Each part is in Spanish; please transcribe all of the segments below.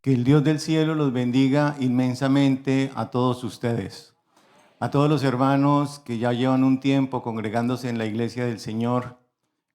Que el Dios del cielo los bendiga inmensamente a todos ustedes, a todos los hermanos que ya llevan un tiempo congregándose en la iglesia del Señor,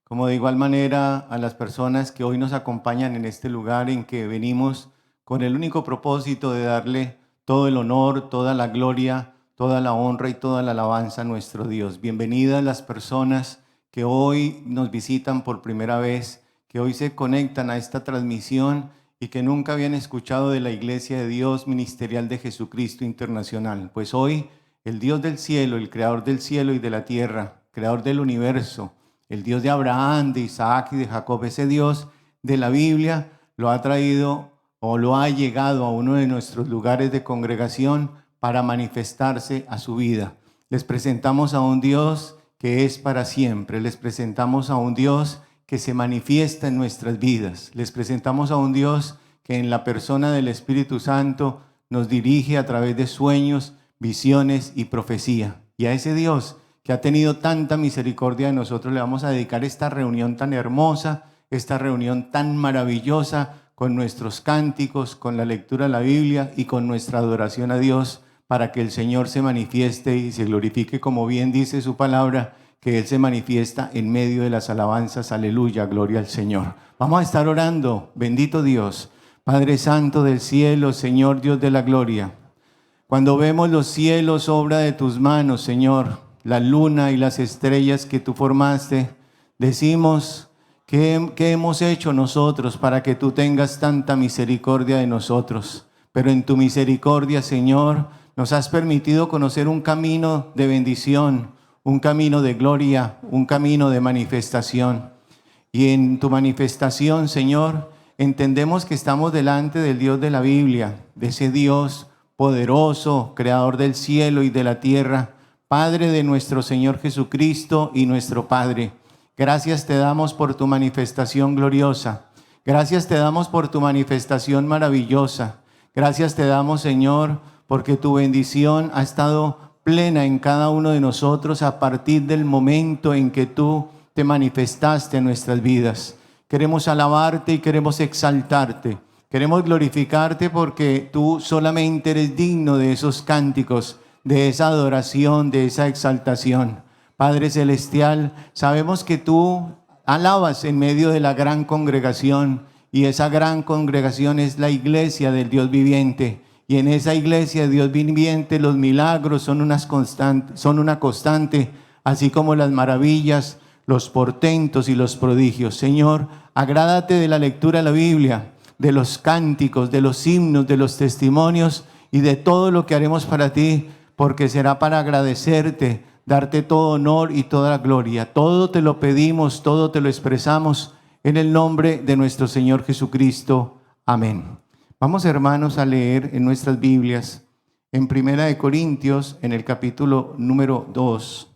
como de igual manera a las personas que hoy nos acompañan en este lugar en que venimos con el único propósito de darle todo el honor, toda la gloria, toda la honra y toda la alabanza a nuestro Dios. Bienvenidas las personas que hoy nos visitan por primera vez, que hoy se conectan a esta transmisión y que nunca habían escuchado de la Iglesia de Dios Ministerial de Jesucristo Internacional. Pues hoy el Dios del cielo, el creador del cielo y de la tierra, creador del universo, el Dios de Abraham, de Isaac y de Jacob, ese Dios de la Biblia lo ha traído o lo ha llegado a uno de nuestros lugares de congregación para manifestarse a su vida. Les presentamos a un Dios que es para siempre, les presentamos a un Dios que se manifiesta en nuestras vidas. Les presentamos a un Dios que en la persona del Espíritu Santo nos dirige a través de sueños, visiones y profecía. Y a ese Dios que ha tenido tanta misericordia de nosotros le vamos a dedicar esta reunión tan hermosa, esta reunión tan maravillosa, con nuestros cánticos, con la lectura de la Biblia y con nuestra adoración a Dios, para que el Señor se manifieste y se glorifique, como bien dice su palabra, que Él se manifiesta en medio de las alabanzas. Aleluya, gloria al Señor. Vamos a estar orando. Bendito Dios, Padre Santo del cielo, Señor Dios de la gloria. Cuando vemos los cielos, obra de tus manos, Señor, la luna y las estrellas que tú formaste, decimos, ¿qué hemos hecho nosotros para que tú tengas tanta misericordia de nosotros? Pero en tu misericordia, Señor, nos has permitido conocer un camino de bendición, un camino de gloria, un camino de manifestación. Y en tu manifestación, Señor, entendemos que estamos delante del Dios de la Biblia, de ese Dios poderoso, creador del cielo y de la tierra, Padre de nuestro Señor Jesucristo y nuestro Padre. Gracias te damos por tu manifestación gloriosa. Gracias te damos por tu manifestación maravillosa. Gracias te damos, Señor, porque tu bendición ha estado plena en cada uno de nosotros a partir del momento en que tú te manifestaste en nuestras vidas. Queremos alabarte y queremos exaltarte. Queremos glorificarte porque tú solamente eres digno de esos cánticos, de esa adoración, de esa exaltación. Padre Celestial, sabemos que tú alabas en medio de la gran congregación, y esa gran congregación es la iglesia del Dios viviente. Y en esa iglesia de Dios viviente los milagros son una constante, así como las maravillas, los portentos y los prodigios. Señor, agrádate de la lectura de la Biblia, de los cánticos, de los himnos, de los testimonios y de todo lo que haremos para ti, porque será para agradecerte, darte todo honor y toda la gloria. Todo te lo pedimos, todo te lo expresamos en el nombre de nuestro Señor Jesucristo. Amén. Vamos, hermanos, a leer en nuestras Biblias, en Primera de Corintios, en el capítulo número 2.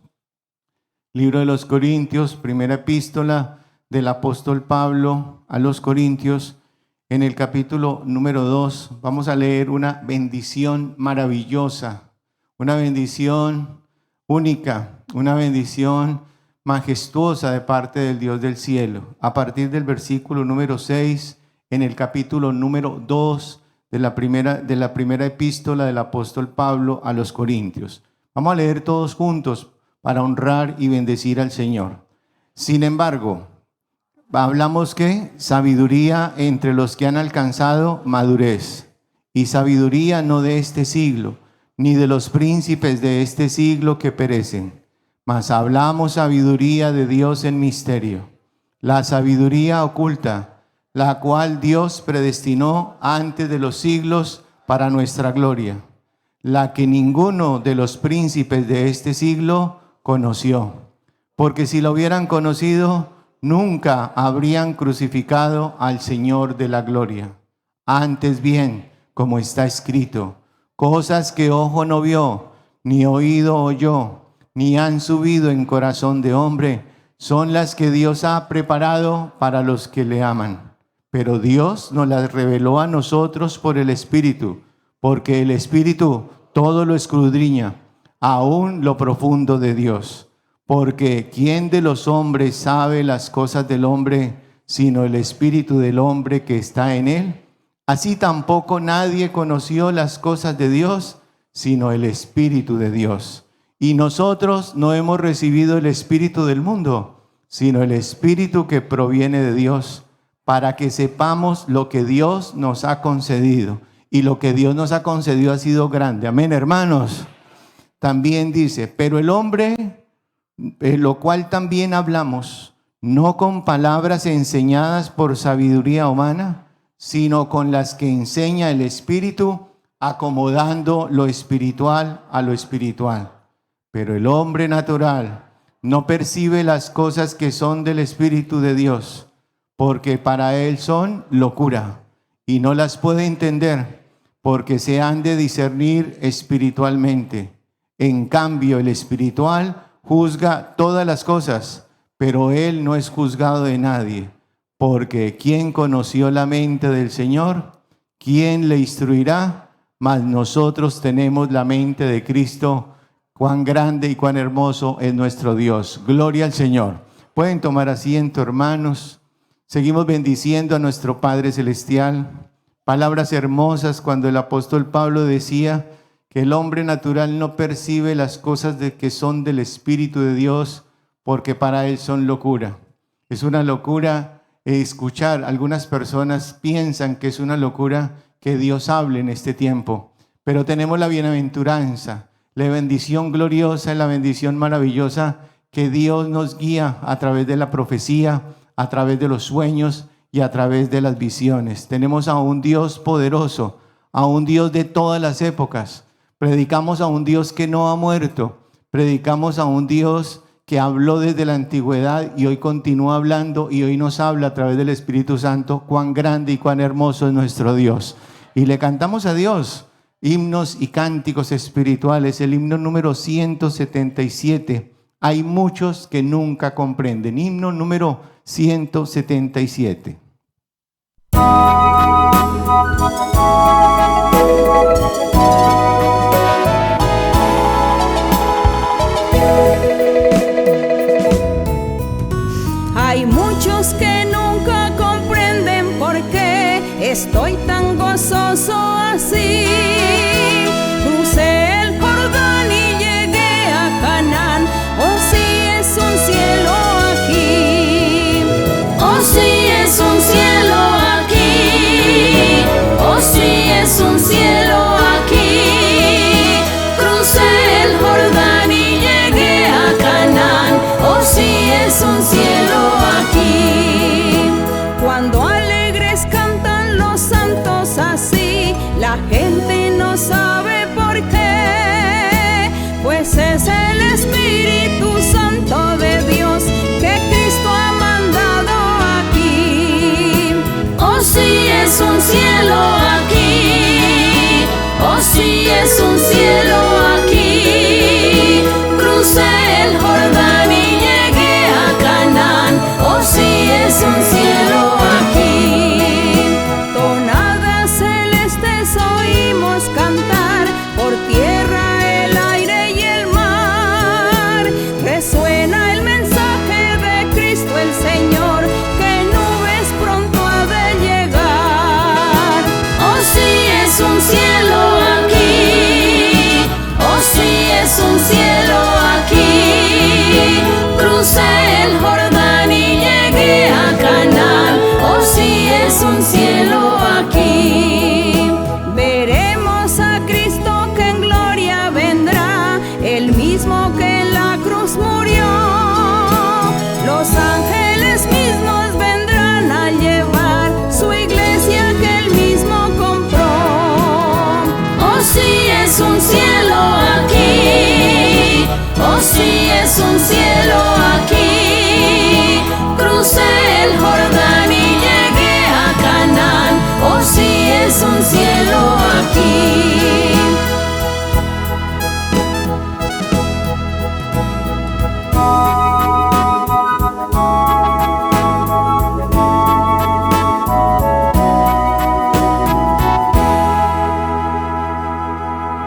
Libro de los Corintios, primera epístola del apóstol Pablo a los Corintios, en el capítulo número 2. Vamos a leer una bendición maravillosa, una bendición única, una bendición majestuosa de parte del Dios del cielo. A partir del versículo número 6, en el capítulo número 2 de la primera epístola del apóstol Pablo a los Corintios. Vamos a leer todos juntos para honrar y bendecir al Señor. Sin embargo, hablamos que sabiduría entre los que han alcanzado madurez, y sabiduría no de este siglo, ni de los príncipes de este siglo que perecen, mas hablamos sabiduría de Dios en misterio, la sabiduría oculta, la cual Dios predestinó antes de los siglos para nuestra gloria, la que ninguno de los príncipes de este siglo conoció, porque si lo hubieran conocido, nunca habrían crucificado al Señor de la gloria. Antes bien, como está escrito, cosas que ojo no vio, ni oído oyó, ni han subido en corazón de hombre, son las que Dios ha preparado para los que le aman. Pero Dios nos las reveló a nosotros por el Espíritu, porque el Espíritu todo lo escudriña, aún lo profundo de Dios. Porque ¿quién de los hombres sabe las cosas del hombre, sino el Espíritu del hombre que está en él? Así tampoco nadie conoció las cosas de Dios, sino el Espíritu de Dios. Y nosotros no hemos recibido el espíritu del mundo, sino el Espíritu que proviene de Dios, para que sepamos lo que Dios nos ha concedido. Y lo que Dios nos ha concedido ha sido grande. Amén, hermanos. También dice, pero el hombre, lo cual también hablamos, no con palabras enseñadas por sabiduría humana, sino con las que enseña el Espíritu, acomodando lo espiritual a lo espiritual. Pero el hombre natural no percibe las cosas que son del Espíritu de Dios, porque para él son locura, y no las puede entender, porque se han de discernir espiritualmente. En cambio, el espiritual juzga todas las cosas, pero él no es juzgado de nadie, porque ¿quién conoció la mente del Señor? ¿Quién le instruirá? Mas nosotros tenemos la mente de Cristo. Cuán grande y cuán hermoso es nuestro Dios. Gloria al Señor. Pueden tomar asiento, hermanos. Seguimos bendiciendo a nuestro Padre Celestial. Palabras hermosas cuando el apóstol Pablo decía que el hombre natural no percibe las cosas que son del Espíritu de Dios, porque para él son locura. Es una locura escuchar. Algunas personas piensan que es una locura que Dios hable en este tiempo, pero tenemos la bienaventuranza, la bendición gloriosa y la bendición maravillosa que Dios nos guía a través de la profecía, a través de los sueños y a través de las visiones. Tenemos a un Dios poderoso, a un Dios de todas las épocas. Predicamos a un Dios que no ha muerto. Predicamos a un Dios que habló desde la antigüedad y hoy continúa hablando y hoy nos habla a través del Espíritu Santo. Cuán grande y cuán hermoso es nuestro Dios. Y le cantamos a Dios himnos y cánticos espirituales. El himno número 177. Hay muchos que nunca comprenden. Himno número 177. Hay muchos que nunca comprenden por qué estoy tan gozoso así. Crucé el Jordán y llegué a Canaán. Oh, sí es un cielo aquí. Oh, sí es un cielo aquí. Oh, sí es un cielo aquí. Crucé el Jordán y llegué a Canaán. Oh, sí es un cielo aquí. Cuando alegres cantan los santos así, la gente no sabe por qué, pues es el Espíritu Santo de Dios que Cristo ha mandado aquí. Oh, sí es un cielo aquí. Oh, sí es un cielo aquí. Crucé el Jordán y llegué a Canaán. Oh, sí es un cielo aquí. Tonadas celestes oímos cantar por tierra, el aire y el mar. Resuena el mensaje de Cristo el Señor, que nubes pronto ha de llegar. Oh, sí es un cielo aquí. Oh, sí es un cielo aquí. Crucé el Jordán y llegué a Canaán. Oh, sí es un cielo aquí. Veremos a Cristo que en gloria vendrá, el mismo que en la cruz murió. Los ángeles mismos vendrán a llevar su iglesia que él mismo compró. Oh, sí es un cielo aquí. Oh, sí es un cielo aquí. Crucé el Jordán y llegué a Canaán. Oh, sí es un cielo aquí.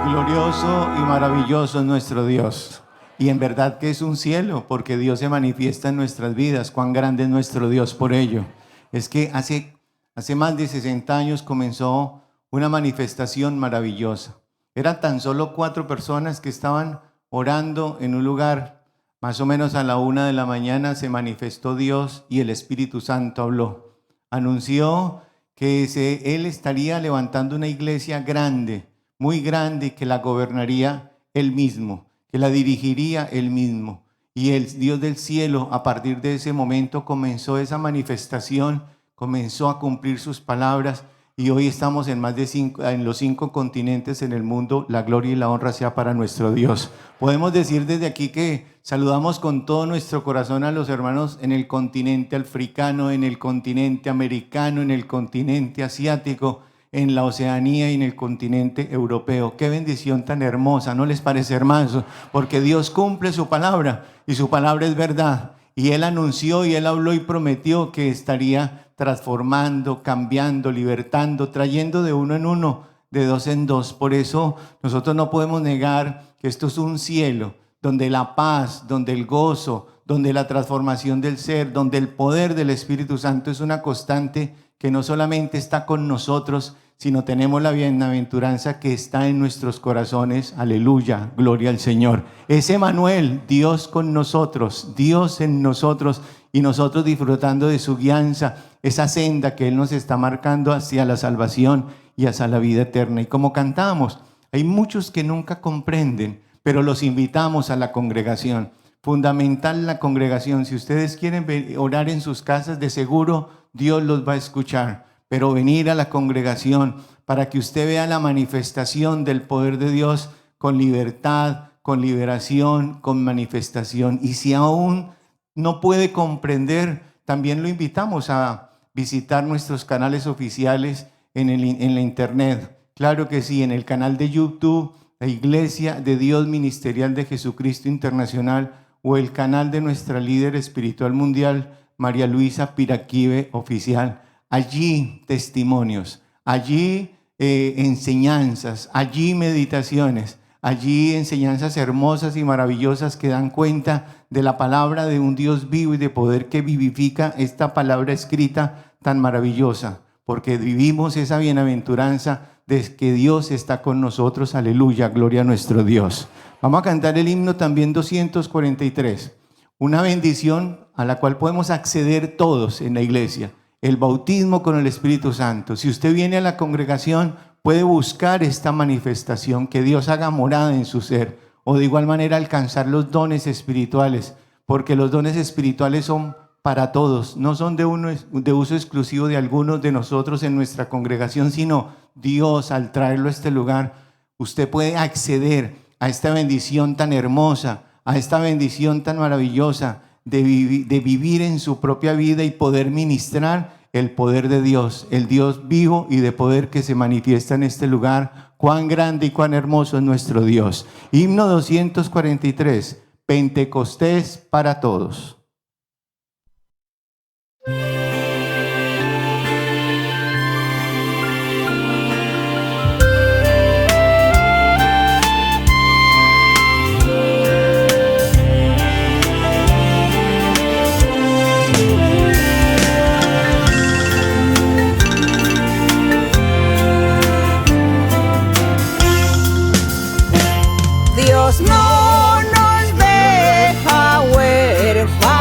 Glorioso y maravilloso es nuestro Dios. Y en verdad que es un cielo, porque Dios se manifiesta en nuestras vidas. Cuán grande es nuestro Dios por ello. Es que hace hace más de 60 años comenzó una manifestación maravillosa. Eran tan solo 4 personas que estaban orando en un lugar. Más o menos a la 1 de la mañana se manifestó Dios y el Espíritu Santo habló. Anunció que Él estaría levantando una iglesia grande, muy grande, que la gobernaría Él mismo, que la dirigiría Él mismo. Y el Dios del cielo, a partir de ese momento, comenzó esa manifestación, comenzó a cumplir sus palabras. Y hoy estamos en los 5 continentes en el mundo. La gloria y la honra sea para nuestro Dios. Podemos decir desde aquí que saludamos con todo nuestro corazón a los hermanos en el continente africano, en el continente americano, en el continente asiático, en la Oceanía y en el continente europeo. Qué bendición tan hermosa, ¿no les parece, hermanos? Porque Dios cumple su palabra y su palabra es verdad. Y Él anunció y Él habló y prometió que estaría transformando, cambiando, libertando, trayendo de uno en uno, de dos en dos. Por eso nosotros no podemos negar que esto es un cielo donde la paz, donde el gozo, donde la transformación del ser, donde el poder del Espíritu Santo es una constante que no solamente está con nosotros, sino tenemos la bienaventuranza que está en nuestros corazones. Aleluya, gloria al Señor. Es Emmanuel, Dios con nosotros, Dios en nosotros, y nosotros disfrutando de su guianza, esa senda que Él nos está marcando hacia la salvación y hacia la vida eterna. Y como cantamos, hay muchos que nunca comprenden, pero los invitamos a la congregación. Fundamental la congregación. Si ustedes quieren orar en sus casas, de seguro Dios los va a escuchar. Pero venir a la congregación para que usted vea la manifestación del poder de Dios con libertad, con liberación, con manifestación. Y si aún no puede comprender, también lo invitamos a visitar nuestros canales oficiales en la internet. Claro que sí, en el canal de YouTube, la Iglesia de Dios Ministerial de Jesucristo Internacional, o el canal de nuestra líder espiritual mundial, María Luisa Piraquive Oficial. Allí testimonios, allí enseñanzas, allí meditaciones, allí enseñanzas hermosas y maravillosas que dan cuenta de la palabra de un Dios vivo y de poder que vivifica esta palabra escrita tan maravillosa, porque vivimos esa bienaventuranza de que Dios está con nosotros. Aleluya, gloria a nuestro Dios. Vamos a cantar el himno también 243, una bendición a la cual podemos acceder todos en la iglesia. El bautismo con el Espíritu Santo. Si usted viene a la congregación, puede buscar esta manifestación, que Dios haga morada en su ser, o de igual manera alcanzar los dones espirituales, porque los dones espirituales son para todos, no son de uso exclusivo de algunos de nosotros en nuestra congregación, sino Dios, al traerlo a este lugar, usted puede acceder a esta bendición tan hermosa, a esta bendición tan maravillosa, de vivir en su propia vida y poder ministrar el poder de Dios, el Dios vivo y de poder que se manifiesta en este lugar. Cuán grande y cuán hermoso es nuestro Dios. Himno 243, Pentecostés para todos. Dios no nos deja huérfanos.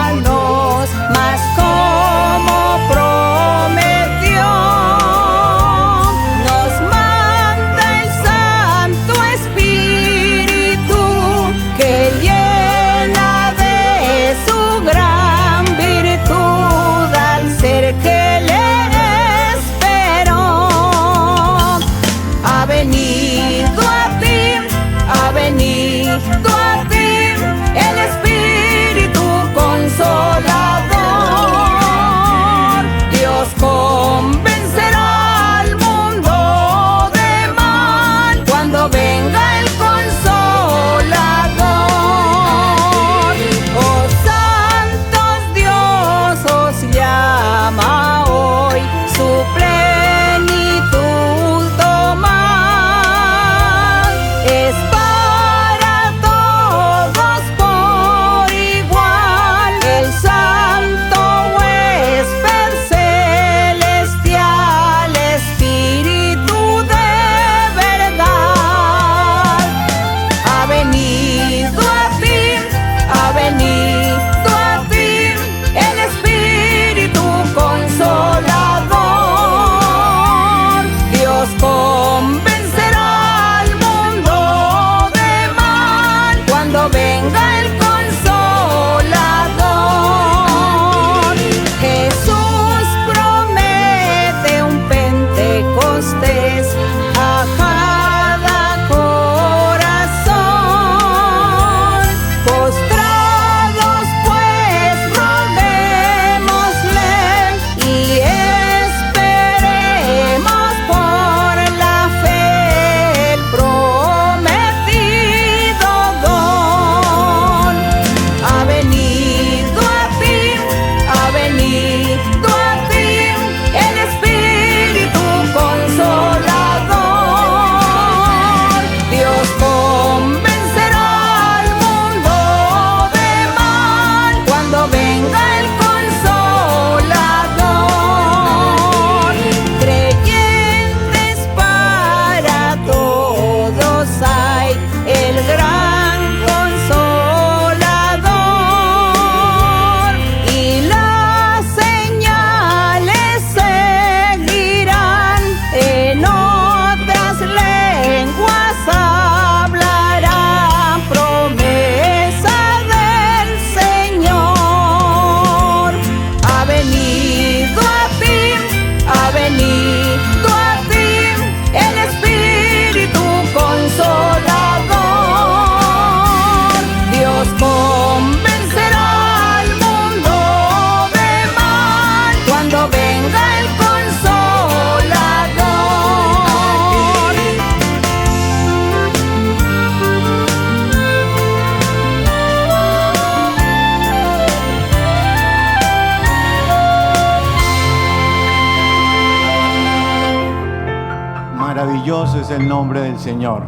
Maravilloso es el nombre del Señor.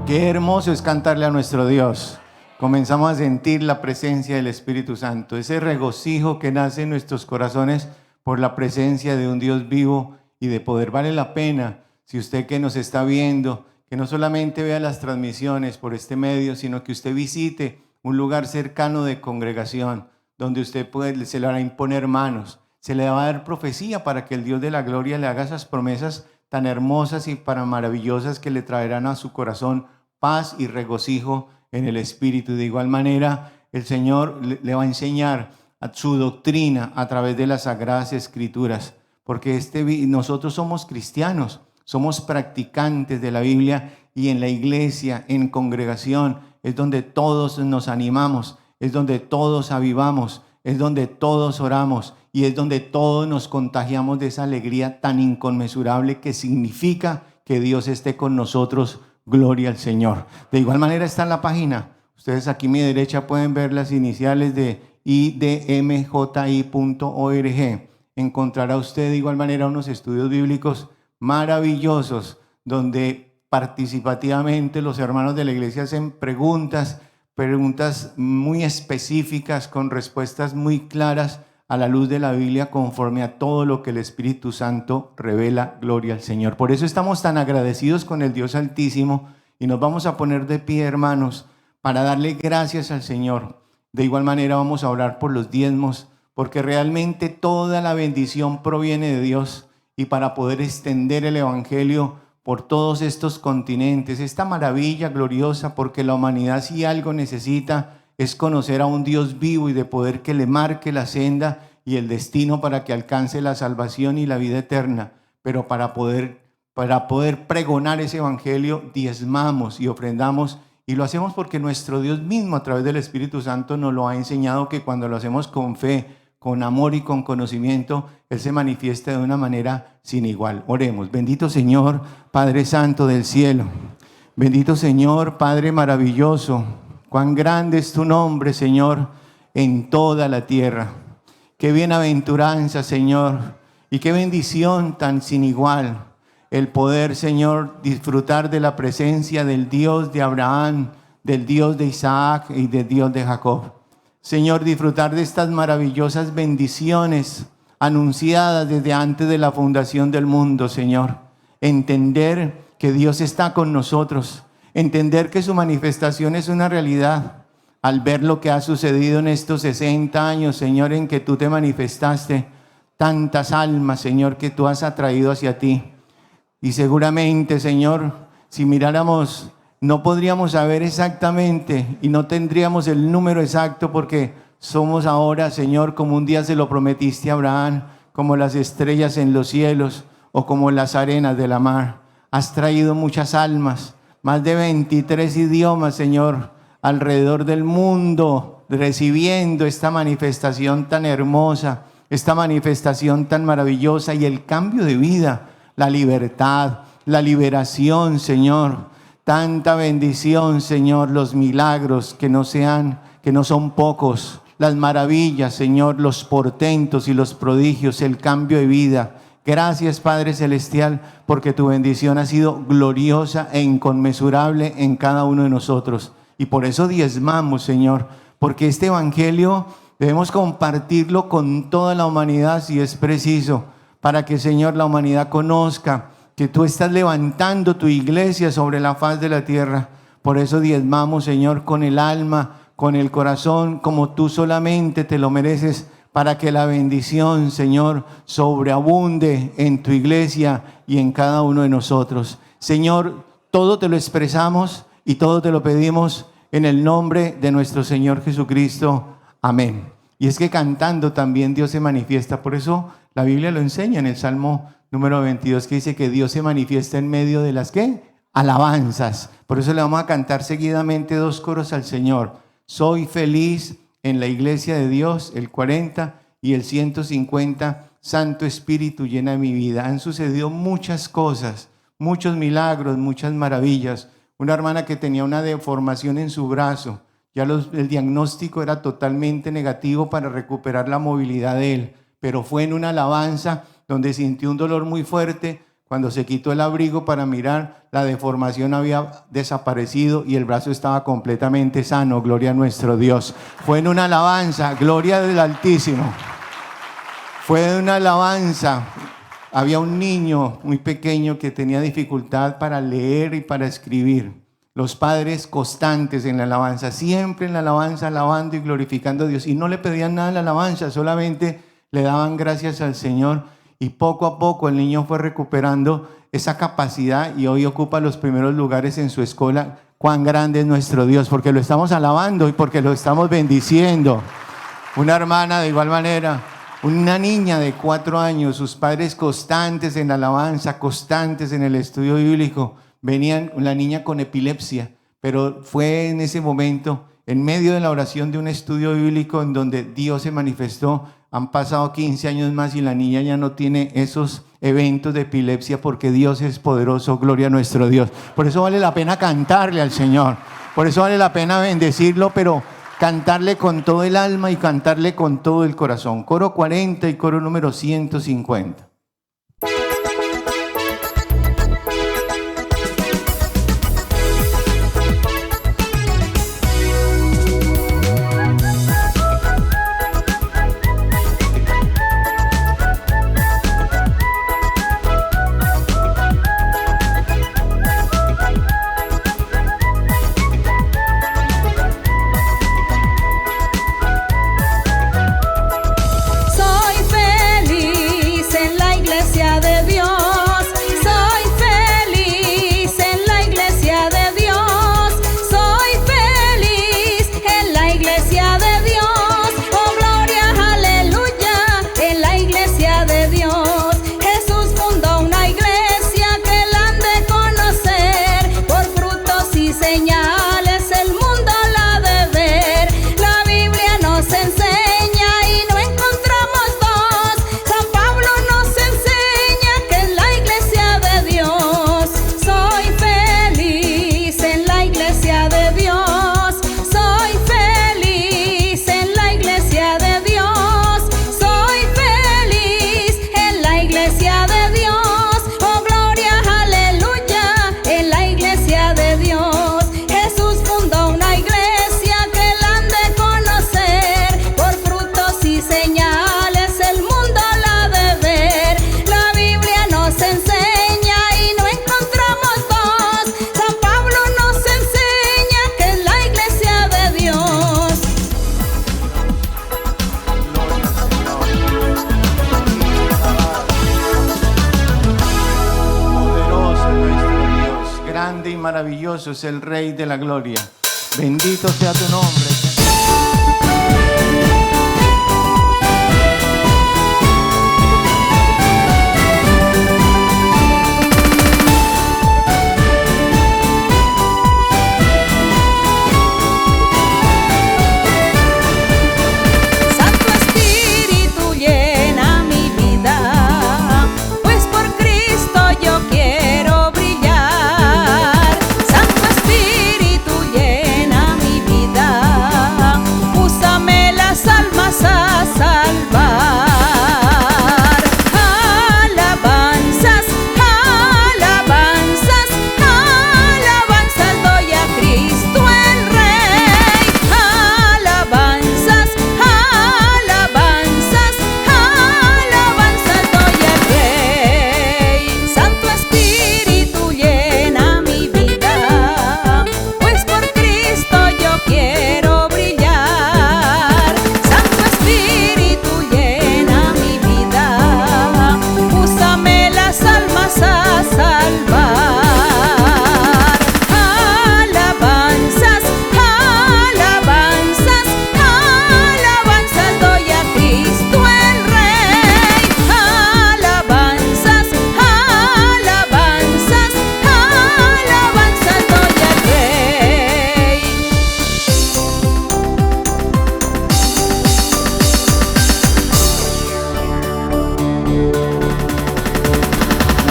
Qué hermoso es cantarle a nuestro Dios. Comenzamos a sentir la presencia del Espíritu Santo, ese regocijo que nace en nuestros corazones por la presencia de un Dios vivo y de poder. Vale la pena, si usted que nos está viendo, que no solamente vea las transmisiones por este medio, sino que usted visite un lugar cercano de congregación, donde usted se le van a imponer manos, se le va a dar profecía para que el Dios de la gloria le haga esas promesas tan hermosas y tan maravillosas que le traerán a su corazón paz y regocijo en el Espíritu. De igual manera, el Señor le va a enseñar a su doctrina a través de las Sagradas Escrituras, porque nosotros somos cristianos, somos practicantes de la Biblia, y en la iglesia, en congregación, es donde todos nos animamos, es donde todos avivamos, es donde todos oramos y es donde todos nos contagiamos de esa alegría tan inconmensurable que significa que Dios esté con nosotros. Gloria al Señor. De igual manera está en la página. Ustedes aquí a mi derecha pueden ver las iniciales de idmji.org. Encontrará usted de igual manera unos estudios bíblicos maravillosos donde participativamente los hermanos de la iglesia hacen preguntas muy específicas con respuestas muy claras a la luz de la Biblia, conforme a todo lo que el Espíritu Santo revela. Gloria al Señor. Por eso estamos tan agradecidos con el Dios Altísimo y nos vamos a poner de pie, hermanos, para darle gracias al Señor. De igual manera vamos a orar por los diezmos, porque realmente toda la bendición proviene de Dios, y para poder extender el Evangelio por todos estos continentes, esta maravilla gloriosa, porque la humanidad, si algo necesita, es conocer a un Dios vivo y de poder que le marque la senda y el destino para que alcance la salvación y la vida eterna. Pero para poder pregonar ese evangelio, diezmamos y ofrendamos, y lo hacemos porque nuestro Dios mismo, a través del Espíritu Santo, nos lo ha enseñado, que cuando lo hacemos con fe, con amor y con conocimiento, Él se manifiesta de una manera sin igual. Oremos. Bendito Señor, Padre Santo del cielo. Bendito Señor, Padre maravilloso. Cuán grande es tu nombre, Señor, en toda la tierra. Qué bienaventuranza, Señor, y qué bendición tan sin igual el poder, Señor, disfrutar de la presencia del Dios de Abraham, del Dios de Isaac y del Dios de Jacob. Señor, disfrutar de estas maravillosas bendiciones anunciadas desde antes de la fundación del mundo, Señor. Entender que Dios está con nosotros, entender que su manifestación es una realidad. Al ver lo que ha sucedido en estos 60 años, Señor, en que tú te manifestaste, tantas almas, Señor, que tú has atraído hacia ti. Y seguramente, Señor, si miráramos, no podríamos saber exactamente y no tendríamos el número exacto, porque somos ahora, Señor, como un día se lo prometiste a Abraham, como las estrellas en los cielos o como las arenas de la mar. Has traído muchas almas, más de 23 idiomas, Señor, alrededor del mundo, recibiendo esta manifestación tan hermosa, esta manifestación tan maravillosa, y el cambio de vida, la libertad, la liberación, Señor. Tanta bendición, Señor, los milagros que no son pocos, las maravillas, Señor, los portentos y los prodigios, el cambio de vida. Gracias, Padre Celestial, porque tu bendición ha sido gloriosa e inconmensurable en cada uno de nosotros. Y por eso diezmamos, Señor, porque este evangelio debemos compartirlo con toda la humanidad si es preciso, para que, Señor, la humanidad conozca que tú estás levantando tu iglesia sobre la faz de la tierra. Por eso diezmamos, Señor, con el alma, con el corazón, como tú solamente te lo mereces, para que la bendición, Señor, sobreabunde en tu iglesia y en cada uno de nosotros. Señor, todo te lo expresamos y todo te lo pedimos en el nombre de nuestro Señor Jesucristo. Amén. Y es que cantando también Dios se manifiesta. Por eso la Biblia lo enseña en el Salmo número 22, que dice que Dios se manifiesta en medio de las ¿qué? Alabanzas. Por eso le vamos a cantar seguidamente 2 coros al Señor. Soy feliz en la iglesia de Dios, el 40, y el 150, Santo Espíritu llena mi vida. Han sucedido muchas cosas, muchos milagros, muchas maravillas. Una hermana que tenía una deformación en su brazo, ya el diagnóstico era totalmente negativo para recuperar la movilidad de él, pero fue en una alabanza donde sintió un dolor muy fuerte, Cuando se quitó el abrigo para mirar, la deformación había desaparecido y el brazo estaba completamente sano. Gloria a nuestro Dios. Fue en una alabanza, gloria del Altísimo. Fue en una alabanza. Había un niño muy pequeño que tenía dificultad para leer y para escribir. Los padres constantes en la alabanza, siempre en la alabanza, alabando y glorificando a Dios. Y no le pedían nada en la alabanza, solamente le daban gracias al Señor. Y poco a poco el niño fue recuperando esa capacidad y hoy ocupa los primeros lugares en su escuela. Cuán grande es nuestro Dios, porque lo estamos alabando y porque lo estamos bendiciendo. Una hermana de igual manera, una niña de 4 años, sus padres constantes en la alabanza, constantes en el estudio bíblico. Venían la niña con epilepsia, pero fue en ese momento, en medio de la oración de un estudio bíblico en donde Dios se manifestó. Han pasado 15 años más y la niña ya no tiene esos eventos de epilepsia porque Dios es poderoso, gloria a nuestro Dios. Por eso vale la pena cantarle al Señor, por eso vale la pena bendecirlo, pero cantarle con todo el alma y cantarle con todo el corazón. Coro 40 y coro número 150. Soy feliz en la iglesia de Dios. Soy feliz en la iglesia de Dios. Soy feliz en la iglesia de Dios. Oh, gloria, aleluya, en la iglesia de Dios. Jesús fundó una iglesia que la han de conocer. Por frutos y señales el mundo la ha de ver. La Biblia nos enseña y no encontramos dos. San Pablo nos enseña que en la iglesia de Dios soy feliz en la iglesia de Dios. Soy feliz en la iglesia de Dios. Soy feliz en la iglesia de Dios. Oh, gloria, aleluya, en la iglesia de Dios. Jesús fundó una iglesia que la han de conocer. Por frutos y señales el mundo la ha de ver. La Biblia nos enseña y no encontramos dos. San Pablo nos enseña que en la iglesia de Dios. Poderoso es nuestro Dios, grande y maravilloso es el Rey de la Gloria. Bendito sea tu nombre. Santo Espíritu llena mi vida, pues por Cristo yo quiero brillar. Santo Espíritu llena mi vida, úsame las almas a salvar. Alabanzas, alabanzas, alabanzas doy a Cristo el Rey. Alabanzas, alabanzas, alabanzas doy al Rey. Santo Espíritu llena mi vida, pues por Cristo yo quiero brillar. Santo Espíritu llena mi vida, úsame las almas a salvar. Alabanzas, alabanzas, alabanzas doy a Cristo el Rey. Alabanzas, alabanzas, alabanzas doy al Rey.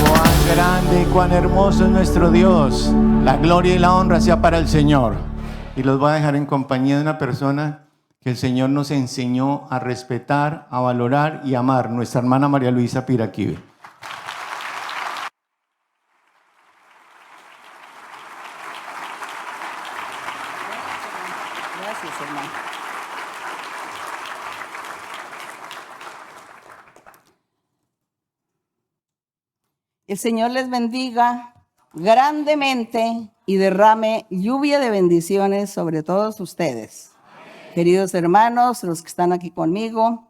Cuán grande y cuán hermoso es nuestro Dios. La gloria y la honra sea para el Señor. Y los voy a dejar en compañía de una persona que el Señor nos enseñó a respetar, a valorar y amar, nuestra hermana María Luisa Piraquive. El Señor les bendiga grandemente y derrame lluvia de bendiciones sobre todos ustedes. Queridos hermanos, los que están aquí conmigo,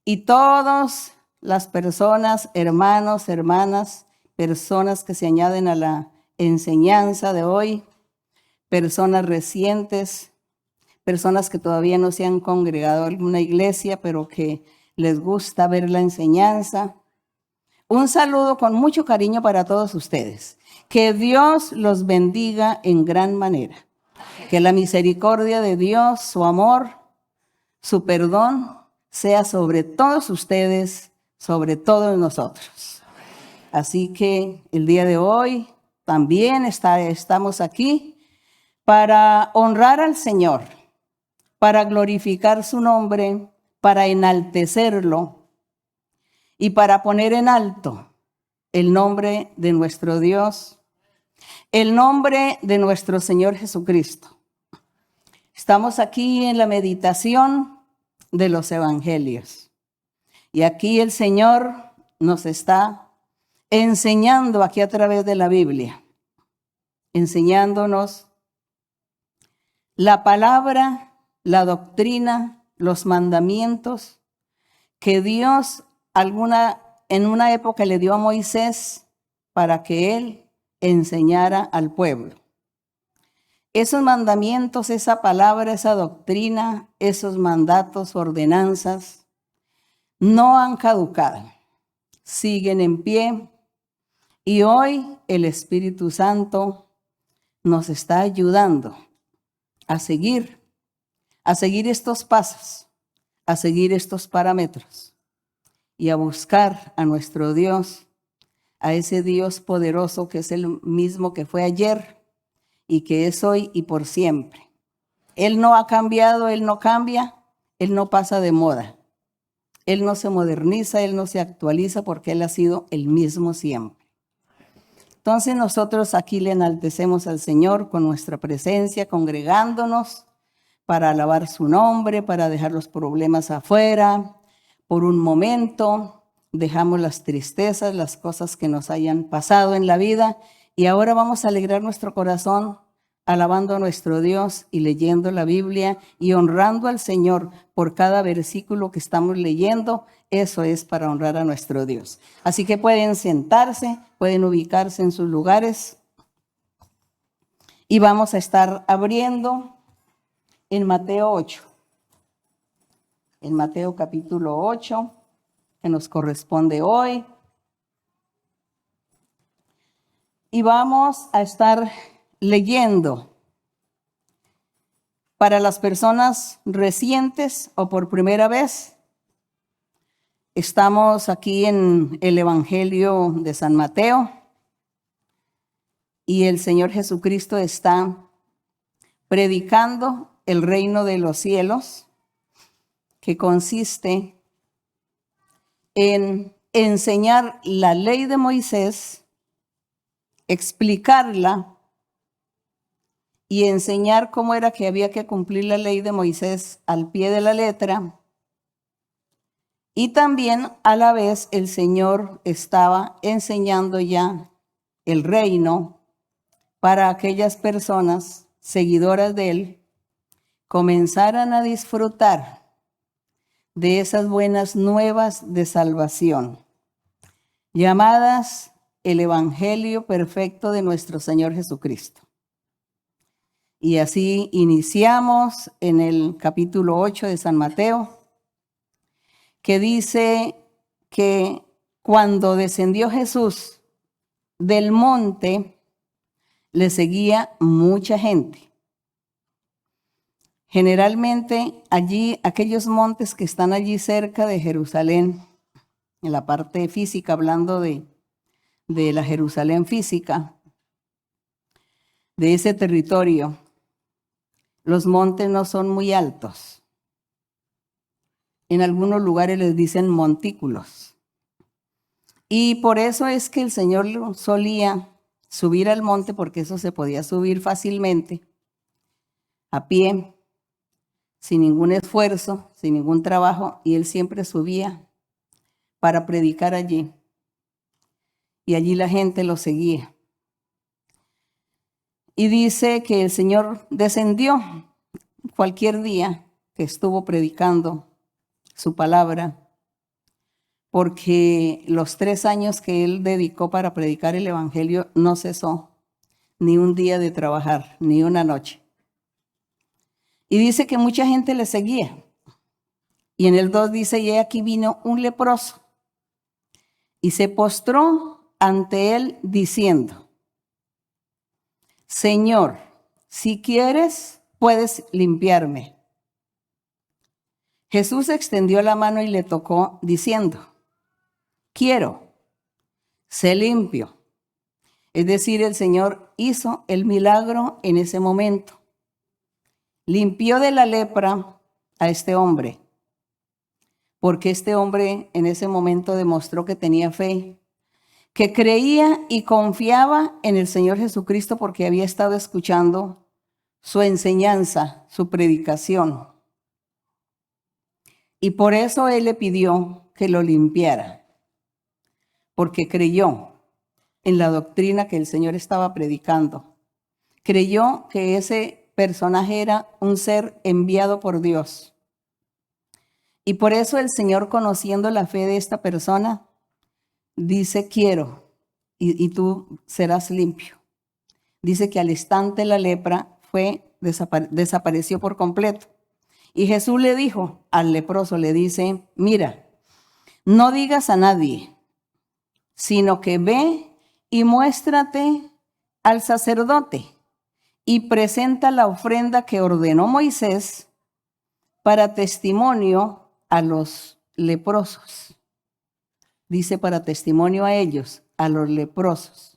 y todas las personas, hermanos, hermanas, personas que se añaden a la enseñanza de hoy, personas recientes, personas que todavía no se han congregado en una iglesia, pero que les gusta ver la enseñanza. Un saludo con mucho cariño para todos ustedes. Que Dios los bendiga en gran manera. Que la misericordia de Dios, su amor, su perdón, sea sobre todos ustedes, sobre todos nosotros. Así que el día de hoy también estamos aquí para honrar al Señor, para glorificar su nombre, para enaltecerlo y para poner en alto el nombre de nuestro Dios, el nombre de nuestro Señor Jesucristo. Estamos aquí en la meditación de los evangelios. Y aquí el Señor nos está enseñando aquí a través de la Biblia, enseñándonos la palabra, la doctrina, los mandamientos que Dios en una época le dio a Moisés para que él enseñara al pueblo. Esos mandamientos, esa palabra, esa doctrina, esos mandatos, ordenanzas, no han caducado, siguen en pie. Y hoy el Espíritu Santo nos está ayudando a seguir estos pasos, a seguir estos parámetros y a buscar a nuestro Dios, a ese Dios poderoso que es el mismo que fue ayer y que es hoy y por siempre. Él no ha cambiado, Él no cambia, Él no pasa de moda. Él no se moderniza, Él no se actualiza porque Él ha sido el mismo siempre. Entonces nosotros aquí le enaltecemos al Señor con nuestra presencia, congregándonos para alabar su nombre, para dejar los problemas afuera. Por un momento dejamos las tristezas, las cosas que nos hayan pasado en la vida, y ahora vamos a alegrar nuestro corazón alabando a nuestro Dios y leyendo la Biblia y honrando al Señor por cada versículo que estamos leyendo. Eso es para honrar a nuestro Dios. Así que pueden sentarse, pueden ubicarse en sus lugares y vamos a estar abriendo en Mateo 8. En Mateo capítulo 8, que nos corresponde hoy. Y vamos a estar leyendo para las personas recientes o por primera vez. Estamos aquí en el Evangelio de San Mateo y el Señor Jesucristo está predicando el reino de los cielos, que consiste en enseñar la ley de Moisés, explicarla y enseñar cómo era que había que cumplir la ley de Moisés al pie de la letra. Y también a la vez el Señor estaba enseñando ya el reino para aquellas personas seguidoras de Él comenzaran a disfrutar de esas buenas nuevas de salvación, llamadas el Evangelio perfecto de nuestro Señor Jesucristo. Y así iniciamos en el capítulo 8 de San Mateo, que dice que cuando descendió Jesús del monte, le seguía mucha gente. Generalmente allí, aquellos montes que están allí cerca de Jerusalén, en la parte física, hablando de la Jerusalén física, de ese territorio, los montes no son muy altos. En algunos lugares les dicen montículos. Y por eso es que el Señor solía subir al monte, porque eso se podía subir fácilmente, a pie, sin ningún esfuerzo, sin ningún trabajo, y Él siempre subía para predicar allí. y allí la gente lo seguía. Y dice que el Señor descendió cualquier día que estuvo predicando su palabra, porque los 3 años que él dedicó para predicar el evangelio no cesó ni un día de trabajar, ni una noche. Y dice que mucha gente le seguía. Y en el 2 dice, y aquí vino un leproso y se postró ante él diciendo, Señor, si quieres, puedes limpiarme. Jesús extendió la mano y le tocó diciendo, quiero, sé limpio. Es decir, el Señor hizo el milagro en ese momento. Limpió de la lepra a este hombre, porque este hombre en ese momento demostró que tenía fe, que creía y confiaba en el Señor Jesucristo porque había estado escuchando su enseñanza, su predicación. Y por eso él le pidió que lo limpiara, porque creyó en la doctrina que el Señor estaba predicando. Creyó que ese personaje era un ser enviado por Dios. Y por eso el Señor, conociendo la fe de esta persona, dice, quiero, y tú serás limpio. Dice que al instante la lepra desapareció por completo. Y Jesús le dijo al leproso, le dice, mira, no digas a nadie, sino que ve y muéstrate al sacerdote y presenta la ofrenda que ordenó Moisés para testimonio a los leprosos. Dice para testimonio a ellos, a los leprosos.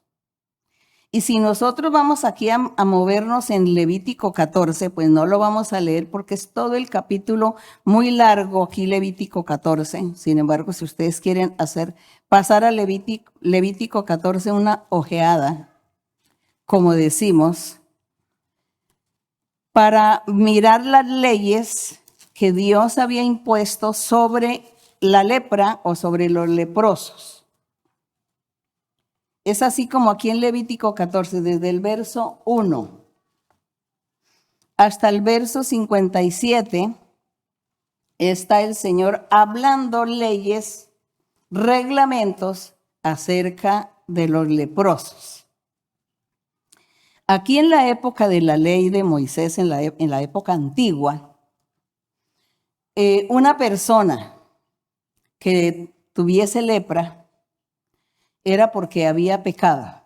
Y si nosotros vamos aquí a movernos en Levítico 14, pues no lo vamos a leer porque es todo el capítulo muy largo aquí, Levítico 14. Sin embargo, si ustedes quieren pasar a Levítico 14 una ojeada, como decimos, para mirar las leyes que Dios había impuesto sobre la lepra o sobre los leprosos. Es así como aquí en Levítico 14, desde el verso 1 hasta el verso 57, está el Señor hablando leyes, reglamentos acerca de los leprosos. Aquí en la época de la ley de Moisés, en la época antigua, una persona que tuviese lepra era porque había pecado.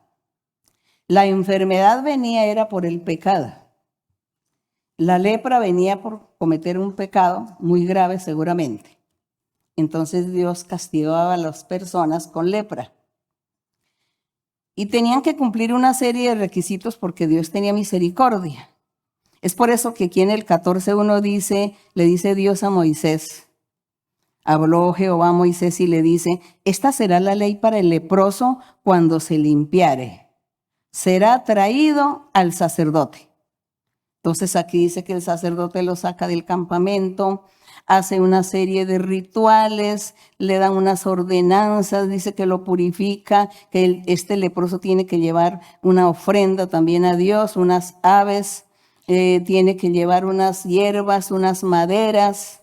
La enfermedad era por el pecado. La lepra venía por cometer un pecado muy grave seguramente. Entonces Dios castigaba a las personas con lepra. Y tenían que cumplir una serie de requisitos porque Dios tenía misericordia. Es por eso que aquí en el 14:1 le dice Dios a Moisés, habló Jehová a Moisés y le dice, esta será la ley para el leproso cuando se limpiare. Será traído al sacerdote. Entonces aquí dice que el sacerdote lo saca del campamento, hace una serie de rituales, le dan unas ordenanzas, dice que lo purifica, que este leproso tiene que llevar una ofrenda también a Dios, unas aves, tiene que llevar unas hierbas, unas maderas,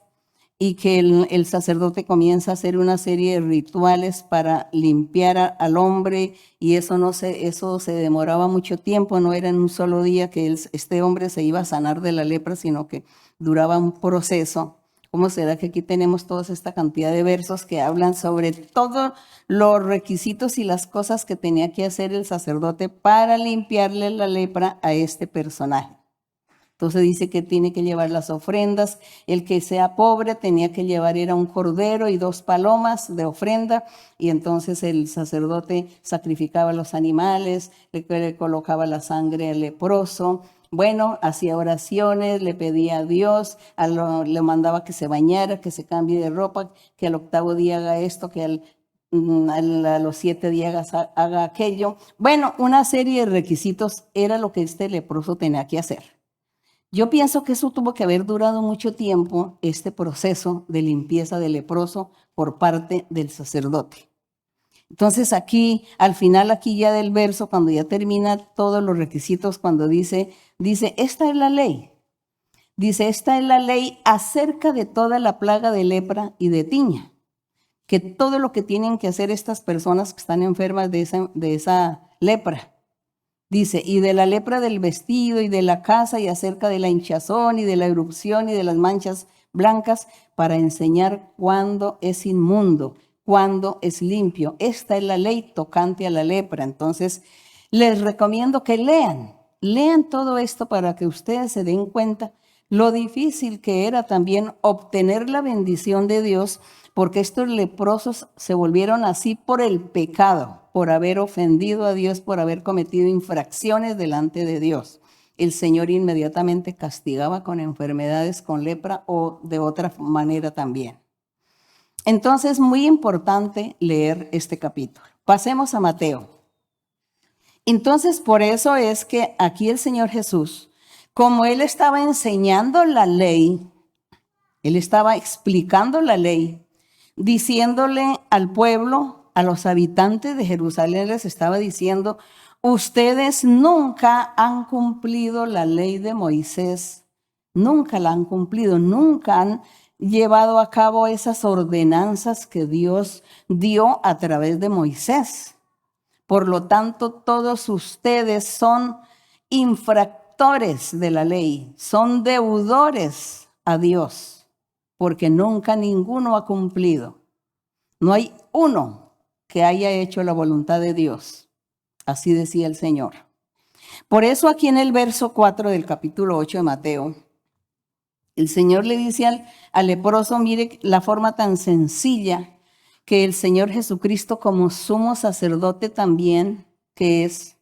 y que el sacerdote comienza a hacer una serie de rituales para limpiar al hombre, y eso se demoraba mucho tiempo, no era en un solo día que este hombre se iba a sanar de la lepra, sino que duraba un proceso. ¿Cómo será que aquí tenemos toda esta cantidad de versos que hablan sobre todos los requisitos y las cosas que tenía que hacer el sacerdote para limpiarle la lepra a este personaje? Entonces dice que tiene que llevar las ofrendas. El que sea pobre tenía que llevar era un cordero y 2 palomas de ofrenda. Y entonces el sacerdote sacrificaba los animales, le colocaba la sangre al leproso. Bueno, hacía oraciones, le pedía a Dios, le mandaba que se bañara, que se cambie de ropa, que al 8º día haga esto, que a los 7 días haga aquello. Bueno, una serie de requisitos era lo que este leproso tenía que hacer. Yo pienso que eso tuvo que haber durado mucho tiempo, este proceso de limpieza del leproso por parte del sacerdote. Entonces aquí, al final aquí ya del verso, cuando ya termina todos los requisitos, cuando dice, esta es la ley. Dice, esta es la ley acerca de toda la plaga de lepra y de tiña. Que todo lo que tienen que hacer estas personas que están enfermas de esa lepra. Dice, y de la lepra del vestido y de la casa y acerca de la hinchazón y de la erupción y de las manchas blancas para enseñar cuándo es inmundo, cuándo es limpio. Esta es la ley tocante a la lepra. Entonces, les recomiendo que lean todo esto para que ustedes se den cuenta lo difícil que era también obtener la bendición de Dios, porque estos leprosos se volvieron así por el pecado, por haber ofendido a Dios, por haber cometido infracciones delante de Dios. El Señor inmediatamente castigaba con enfermedades, con lepra o de otra manera también. Entonces, muy importante leer este capítulo. Pasemos a Mateo. Entonces, por eso es que aquí el Señor Jesús, como Él estaba enseñando la ley, Él estaba explicando la ley, diciéndole al pueblo, a los habitantes de Jerusalén, les estaba diciendo, ustedes nunca han cumplido la ley de Moisés, nunca la han cumplido, nunca han llevado a cabo esas ordenanzas que Dios dio a través de Moisés. Por lo tanto, todos ustedes son infractores de la ley, son deudores a Dios, porque nunca ninguno ha cumplido. No hay uno que haya hecho la voluntad de Dios. Así decía el Señor. Por eso aquí en el verso 4 del capítulo 8 de Mateo, el Señor le dice al leproso, mire la forma tan sencilla que el Señor Jesucristo como sumo sacerdote también, que es,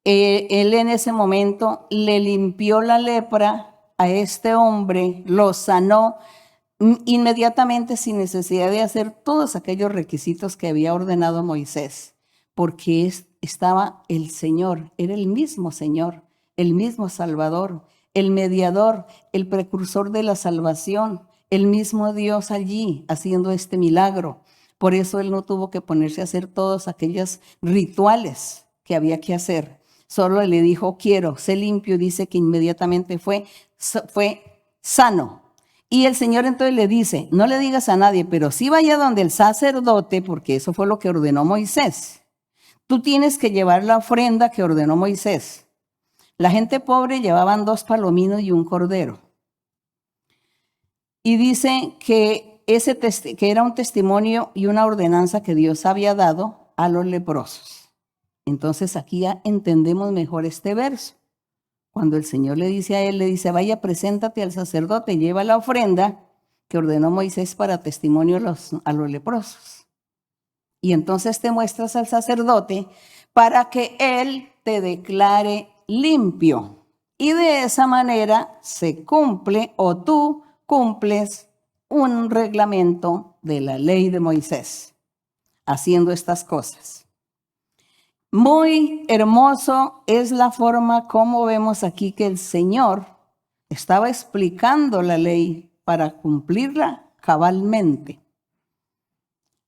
Él en ese momento le limpió la lepra a este hombre, lo sanó inmediatamente sin necesidad de hacer todos aquellos requisitos que había ordenado Moisés, porque estaba el Señor, era el mismo Señor, el mismo Salvador, el mediador, el precursor de la salvación, el mismo Dios allí haciendo este milagro. Por eso Él no tuvo que ponerse a hacer todos aquellos rituales que había que hacer. Solo le dijo, quiero, sé limpio, dice que inmediatamente fue sano. Y el Señor entonces le dice, no le digas a nadie, pero sí vaya donde el sacerdote, porque eso fue lo que ordenó Moisés. Tú tienes que llevar la ofrenda que ordenó Moisés. La gente pobre llevaban 2 palominos y un cordero. Y dice que era un testimonio y una ordenanza que Dios había dado a los leprosos. Entonces aquí ya entendemos mejor este verso. Cuando el Señor le dice a él, le dice, vaya, preséntate al sacerdote, lleva la ofrenda que ordenó Moisés para testimonio a los leprosos. Y entonces te muestras al sacerdote para que él te declare limpio. Y de esa manera se cumple o tú cumples un reglamento de la ley de Moisés, haciendo estas cosas. Muy hermoso es la forma como vemos aquí que el Señor estaba explicando la ley para cumplirla cabalmente.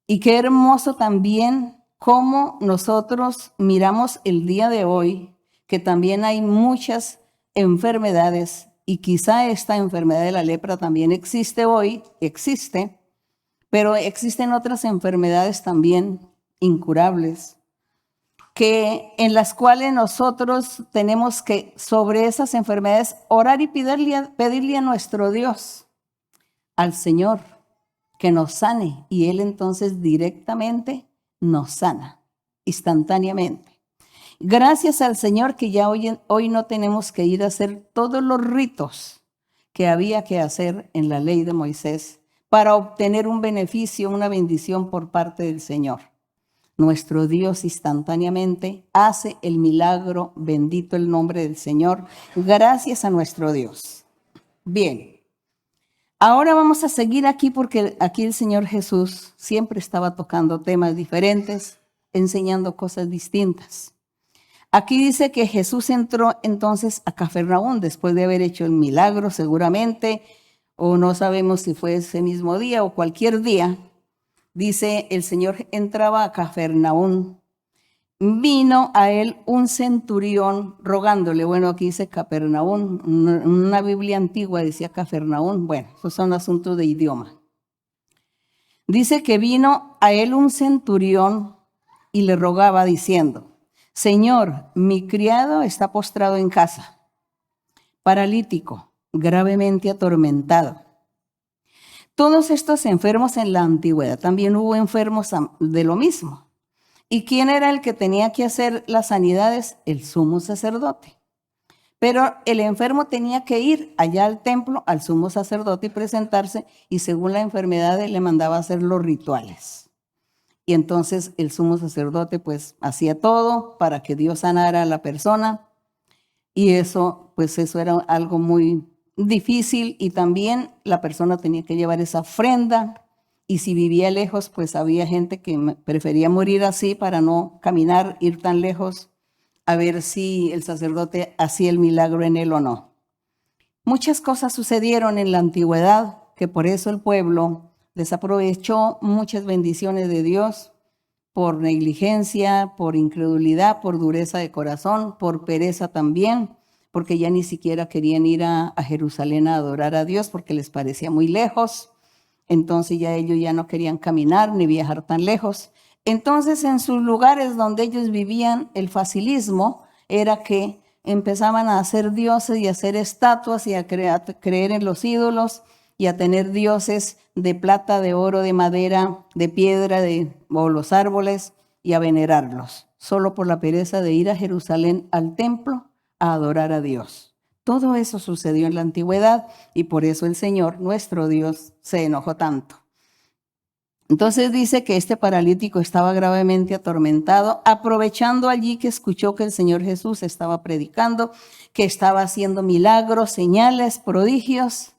Y qué hermoso también cómo nosotros miramos el día de hoy, que también hay muchas enfermedades y quizá esta enfermedad de la lepra también existe hoy, pero existen otras enfermedades también incurables, en las cuales nosotros tenemos que, sobre esas enfermedades, orar y pedirle a nuestro Dios, al Señor, que nos sane. Y Él entonces directamente nos sana, instantáneamente. Gracias al Señor que ya hoy no tenemos que ir a hacer todos los ritos que había que hacer en la ley de Moisés para obtener un beneficio, una bendición por parte del Señor. Nuestro Dios instantáneamente hace el milagro, bendito el nombre del Señor, gracias a nuestro Dios. Bien, ahora vamos a seguir aquí porque aquí el Señor Jesús siempre estaba tocando temas diferentes, enseñando cosas distintas. Aquí dice que Jesús entró entonces a Cafarnaúm después de haber hecho el milagro seguramente, o no sabemos si fue ese mismo día o cualquier día. dice, el Señor entraba a Cafarnaúm. Vino a él un centurión rogándole. Bueno, aquí dice Capernaúm, una Biblia antigua decía Cafarnaúm. Bueno, esos son asuntos de idioma. Dice que vino a él un centurión y le rogaba diciendo, Señor, mi criado está postrado en casa, paralítico, gravemente atormentado. Todos estos enfermos en la antigüedad, también hubo enfermos de lo mismo. ¿Y quién era el que tenía que hacer las sanidades? El sumo sacerdote. Pero el enfermo tenía que ir allá al templo, al sumo sacerdote y presentarse, y según la enfermedad le mandaba hacer los rituales. Y entonces el sumo sacerdote pues hacía todo para que Dios sanara a la persona, y eso era algo muy difícil, y también la persona tenía que llevar esa ofrenda. Y si vivía lejos, pues había gente que prefería morir así para no caminar, ir tan lejos, a ver si el sacerdote hacía el milagro en él o no. Muchas cosas sucedieron en la antigüedad, que por eso el pueblo desaprovechó muchas bendiciones de Dios, por negligencia, por incredulidad, por dureza de corazón, por pereza también, porque ya ni siquiera querían ir a Jerusalén a adorar a Dios porque les parecía muy lejos. Entonces ya ellos ya no querían caminar ni viajar tan lejos. Entonces en sus lugares donde ellos vivían, el facilismo era que empezaban a hacer dioses y a hacer estatuas y a creer en los ídolos y a tener dioses de plata, de oro, de madera, de piedra, o los árboles, y a venerarlos, solo por la pereza de ir a Jerusalén al templo a adorar a Dios. Todo eso sucedió en la antigüedad y por eso el Señor, nuestro Dios, se enojó tanto. Entonces dice que este paralítico estaba gravemente atormentado, aprovechando allí que escuchó que el Señor Jesús estaba predicando, que estaba haciendo milagros, señales, prodigios.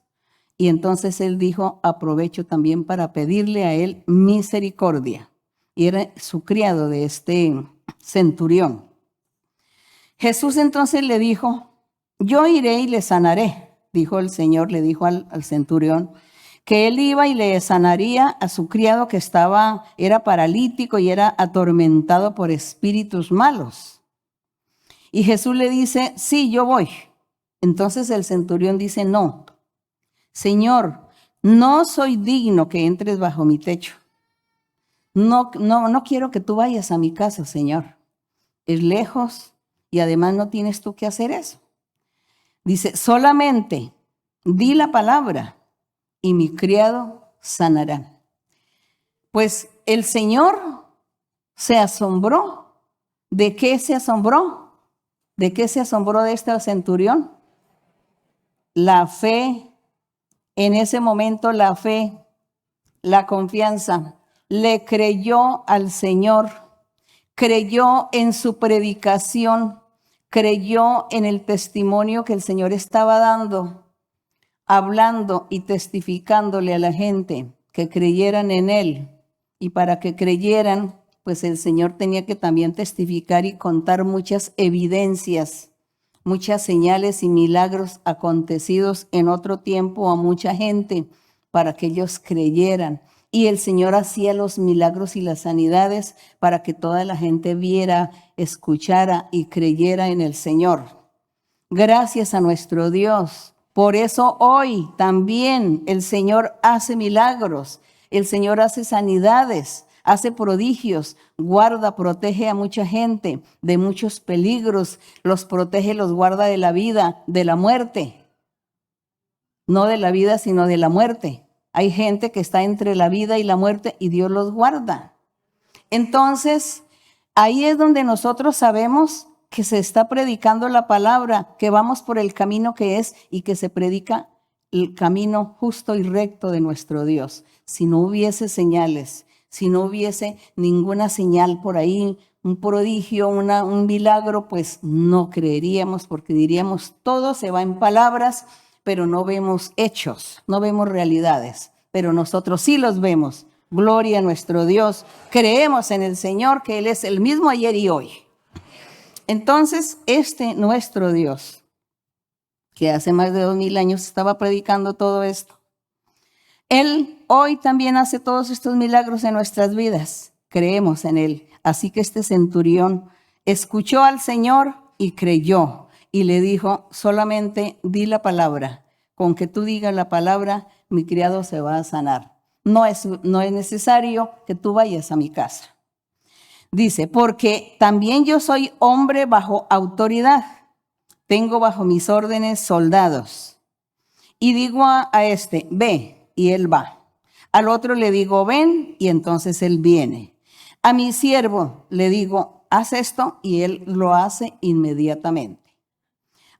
Y entonces él dijo, aprovecho también para pedirle a él misericordia. Y era su criado de este centurión. Jesús entonces le dijo, yo iré y le sanaré, dijo el Señor, le dijo al centurión, que él iba y le sanaría a su criado que era paralítico y era atormentado por espíritus malos. Y Jesús le dice, sí, yo voy. Entonces el centurión dice, no, Señor, no soy digno que entres bajo mi techo. No quiero que tú vayas a mi casa, Señor. Es lejos y además no tienes tú que hacer eso. Dice, solamente di la palabra y mi criado sanará. Pues el Señor se asombró. ¿De qué se asombró? ¿De qué se asombró de este centurión? La fe, en ese momento la fe, la confianza, le creyó al Señor, creyó en su predicación, creyó en el testimonio que el Señor estaba dando, hablando y testificándole a la gente que creyeran en Él. Y para que creyeran, pues el Señor tenía que también testificar y contar muchas evidencias, muchas señales y milagros acontecidos en otro tiempo a mucha gente para que ellos creyeran. Y el Señor hacía los milagros y las sanidades para que toda la gente viera, escuchara y creyera en el Señor. Gracias a nuestro Dios. Por eso hoy también el Señor hace milagros, el Señor hace sanidades, hace prodigios, guarda, protege a mucha gente de muchos peligros, los protege, los guarda de la vida, de la muerte. No de la vida, sino de la muerte. Hay gente que está entre la vida y la muerte y Dios los guarda. Entonces, ahí es donde nosotros sabemos que se está predicando la palabra, que vamos por el camino que es y que se predica el camino justo y recto de nuestro Dios. Si no hubiese señales, si no hubiese ninguna señal por ahí, un prodigio, un milagro, pues no creeríamos porque diríamos todo se va en palabras, pero no vemos hechos, no vemos realidades, pero nosotros sí los vemos. Gloria a nuestro Dios. Creemos en el Señor, que Él es el mismo ayer y hoy. Entonces, nuestro Dios, que hace más de 2000 años estaba predicando todo esto, Él hoy también hace todos estos milagros en nuestras vidas. Creemos en Él. Así que este centurión escuchó al Señor y creyó. Y le dijo, solamente di la palabra. Con que tú digas la palabra, mi criado se va a sanar. No es necesario que tú vayas a mi casa. Dice, porque también yo soy hombre bajo autoridad. Tengo bajo mis órdenes soldados. Y digo a este, ve, y él va. Al otro le digo, ven, y entonces él viene. A mi siervo le digo, haz esto, y él lo hace inmediatamente.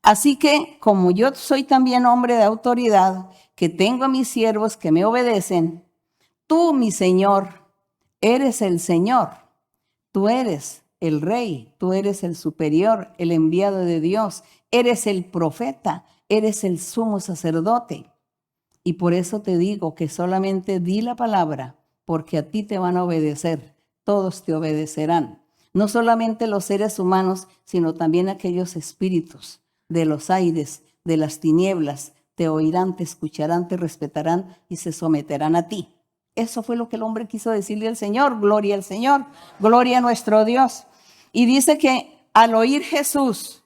Así que, como yo soy también hombre de autoridad, que tengo a mis siervos que me obedecen, tú, mi Señor, eres el Señor. Tú eres el Rey, tú eres el superior, el enviado de Dios, eres el profeta, eres el sumo sacerdote. Y por eso te digo que solamente di la palabra, porque a ti te van a obedecer, todos te obedecerán. No solamente los seres humanos, sino también aquellos espíritus de los aires, de las tinieblas, te oirán, te escucharán, te respetarán y se someterán a ti. Eso fue lo que el hombre quiso decirle al Señor. Gloria al Señor, gloria a nuestro Dios. Y dice que al oír Jesús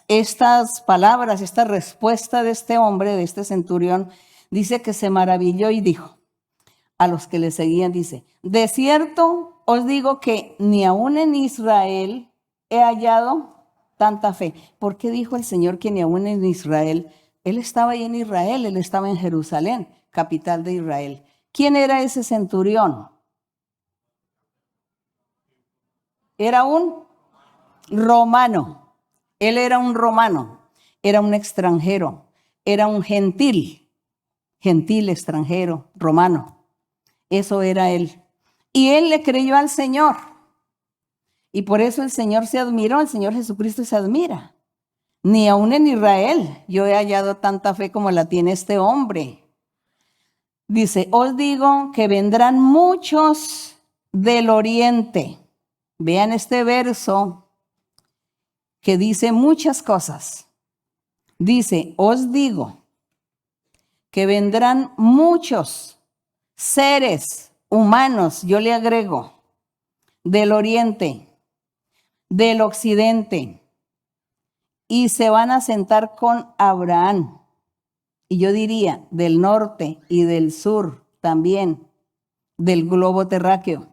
estas palabras, esta respuesta de este hombre, de este centurión, dice que se maravilló y dijo a los que le seguían, dice, de cierto os digo que ni aún en Israel he hallado tanta fe. ¿Por qué dijo el Señor que ni aún en Israel? Él estaba ahí en Israel, él estaba en Jerusalén, capital de Israel. ¿Quién era ese centurión? Era un romano. Él era un romano, era un extranjero, era un gentil extranjero, romano. Eso era él. Y él le creyó al Señor. Y por eso el Señor se admiró, el Señor Jesucristo se admira. Ni aún en Israel yo he hallado tanta fe como la tiene este hombre. Dice, os digo que vendrán muchos del oriente. Vean este verso que dice muchas cosas. Dice, os digo que vendrán muchos seres humanos, yo le agrego, del oriente, del occidente, y se van a sentar con Abraham. Y yo diría del norte y del sur también, del globo terráqueo,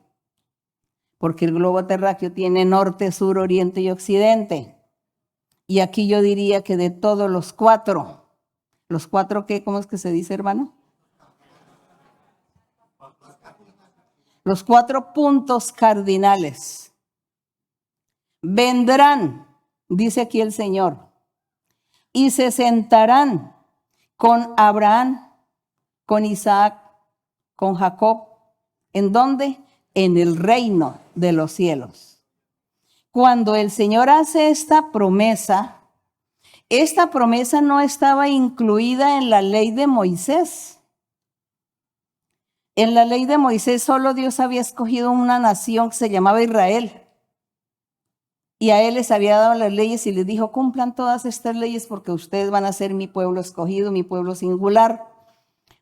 porque el globo terráqueo tiene norte, sur, oriente y occidente. Y aquí yo diría que de todos los cuatro, ¿qué? ¿Cómo es que se dice, hermano? Los 4 puntos cardinales. Vendrán, dice aquí el Señor, y se sentarán con Abraham, con Isaac, con Jacob. ¿En dónde? En el reino de los cielos. Cuando el Señor hace esta promesa no estaba incluida en la ley de Moisés. En la ley de Moisés solo Dios había escogido una nación que se llamaba Israel. Y a él les había dado las leyes y les dijo, cumplan todas estas leyes porque ustedes van a ser mi pueblo escogido, mi pueblo singular,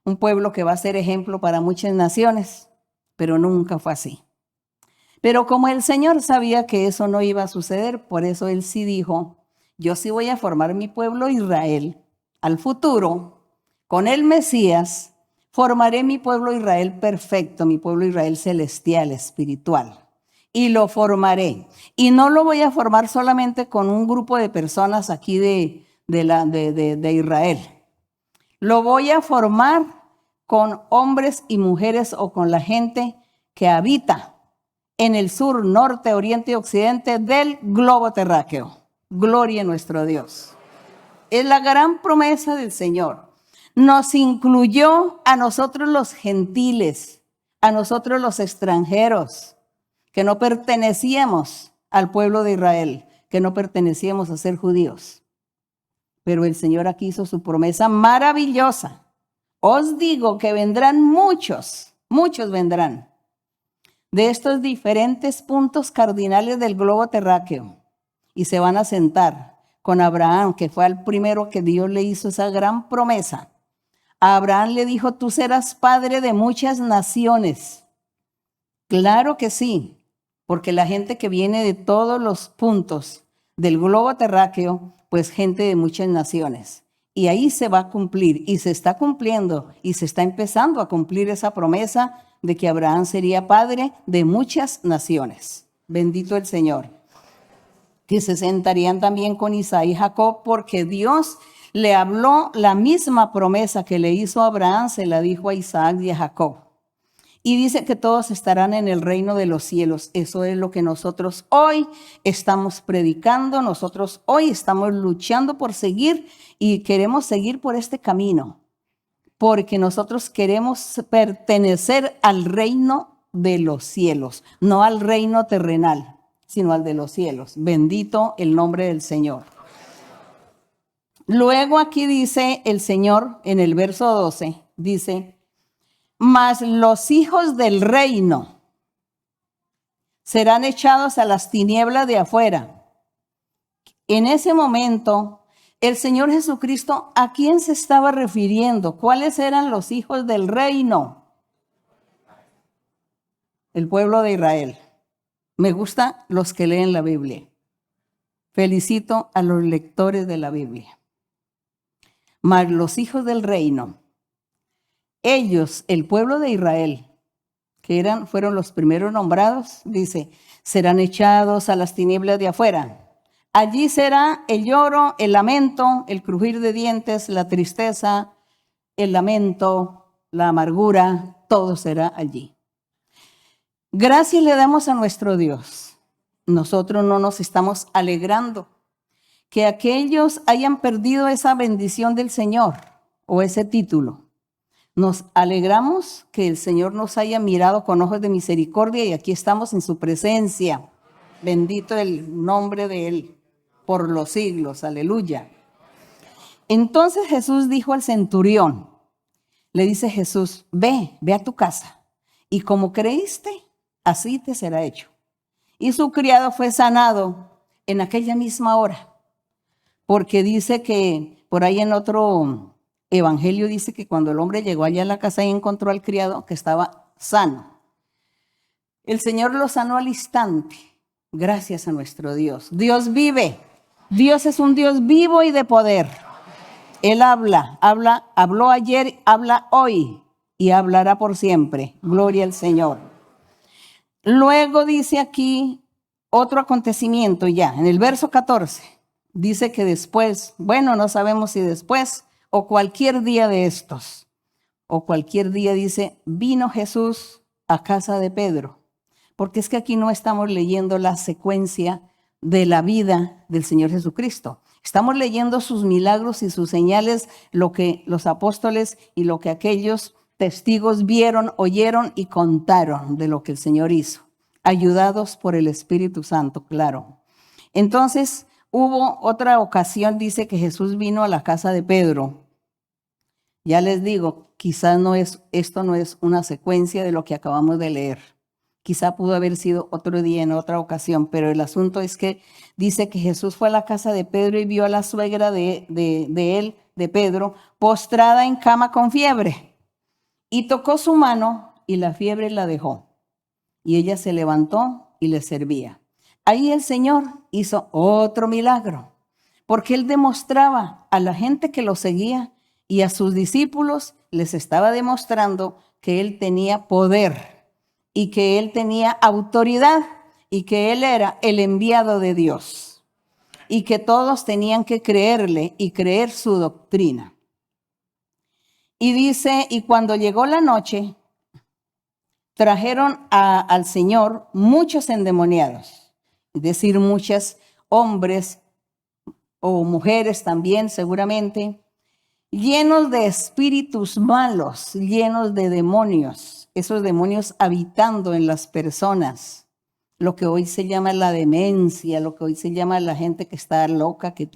un pueblo que va a ser ejemplo para muchas naciones, pero nunca fue así. Pero como el Señor sabía que eso no iba a suceder, por eso él sí dijo, yo sí voy a formar mi pueblo Israel al futuro, con el Mesías, formaré mi pueblo Israel perfecto, mi pueblo Israel celestial, espiritual. Y lo formaré. Y no lo voy a formar solamente con un grupo de personas aquí de Israel. Lo voy a formar con hombres y mujeres o con la gente que habita en el sur, norte, oriente y occidente del globo terráqueo. Gloria a nuestro Dios. Es la gran promesa del Señor. Nos incluyó a nosotros los gentiles, a nosotros los extranjeros, que no pertenecíamos al pueblo de Israel, que no pertenecíamos a ser judíos. Pero el Señor aquí hizo su promesa maravillosa. Os digo que vendrán muchos vendrán, de estos diferentes puntos cardinales del globo terráqueo, y se van a sentar con Abraham, que fue el primero que Dios le hizo esa gran promesa, A Abraham le dijo, tú serás padre de muchas naciones. Claro que sí, porque la gente que viene de todos los puntos del globo terráqueo, pues gente de muchas naciones. Y ahí se va a cumplir, y se está cumpliendo, y se está empezando a cumplir esa promesa de que Abraham sería padre de muchas naciones. Bendito el Señor. Que se sentarían también con Isaac y Jacob, porque Dios le habló la misma promesa que le hizo a Abraham, se la dijo a Isaac y a Jacob. Y dice que todos estarán en el reino de los cielos. Eso es lo que nosotros hoy estamos predicando. Nosotros hoy estamos luchando por seguir y queremos seguir por este camino. Porque nosotros queremos pertenecer al reino de los cielos, no al reino terrenal, sino al de los cielos. Bendito el nombre del Señor. Luego aquí dice el Señor en el verso 12, dice, mas los hijos del reino serán echados a las tinieblas de afuera. En ese momento, el Señor Jesucristo, ¿a quién se estaba refiriendo? ¿Cuáles eran los hijos del reino? El pueblo de Israel. Me gustan los que leen la Biblia. Felicito a los lectores de la Biblia. Mas los hijos del reino, ellos, el pueblo de Israel, que fueron los primeros nombrados, dice, serán echados a las tinieblas de afuera. Allí será el lloro, el lamento, el crujir de dientes, la tristeza, el lamento, la amargura, todo será allí. Gracias le damos a nuestro Dios. Nosotros no nos estamos alegrando que aquellos hayan perdido esa bendición del Señor o ese título. Nos alegramos que el Señor nos haya mirado con ojos de misericordia y aquí estamos en su presencia. Bendito el nombre de Él por los siglos. Aleluya. Entonces Jesús dijo al centurión, le dice Jesús, ve a tu casa y como creíste, así te será hecho. Y su criado fue sanado en aquella misma hora. Porque dice que por ahí en otro evangelio dice que cuando el hombre llegó allá a la casa y encontró al criado que estaba sano. El Señor lo sanó al instante. Gracias a nuestro Dios. Dios vive. Dios es un Dios vivo y de poder. Él habló ayer, habla hoy y hablará por siempre. Gloria al Señor. Luego dice aquí otro acontecimiento ya, en el verso 14. Dice que después, bueno, no sabemos si después o cualquier día de estos, o cualquier día dice, vino Jesús a casa de Pedro. Porque es que aquí no estamos leyendo la secuencia de la vida del Señor Jesucristo. Estamos leyendo sus milagros y sus señales, lo que los apóstoles y lo que aquellos testigos vieron, oyeron y contaron de lo que el Señor hizo, ayudados por el Espíritu Santo, claro. Entonces, hubo otra ocasión, dice que Jesús vino a la casa de Pedro. Ya les digo, quizás esto no es una secuencia de lo que acabamos de leer. Quizá pudo haber sido otro día en otra ocasión, pero el asunto es que dice que Jesús fue a la casa de Pedro y vio a la suegra de Pedro, postrada en cama con fiebre. Y tocó su mano y la fiebre la dejó. Y ella se levantó y le servía. Ahí el Señor hizo otro milagro, porque Él demostraba a la gente que lo seguía y a sus discípulos les estaba demostrando que Él tenía poder y que Él tenía autoridad y que Él era el enviado de Dios y que todos tenían que creerle y creer su doctrina. Y dice, y cuando llegó la noche, trajeron al Señor muchos endemoniados, es decir, muchos hombres o mujeres también seguramente, llenos de espíritus malos, llenos de demonios, esos demonios habitando en las personas, lo que hoy se llama la demencia, lo que hoy se llama la gente que está loca, que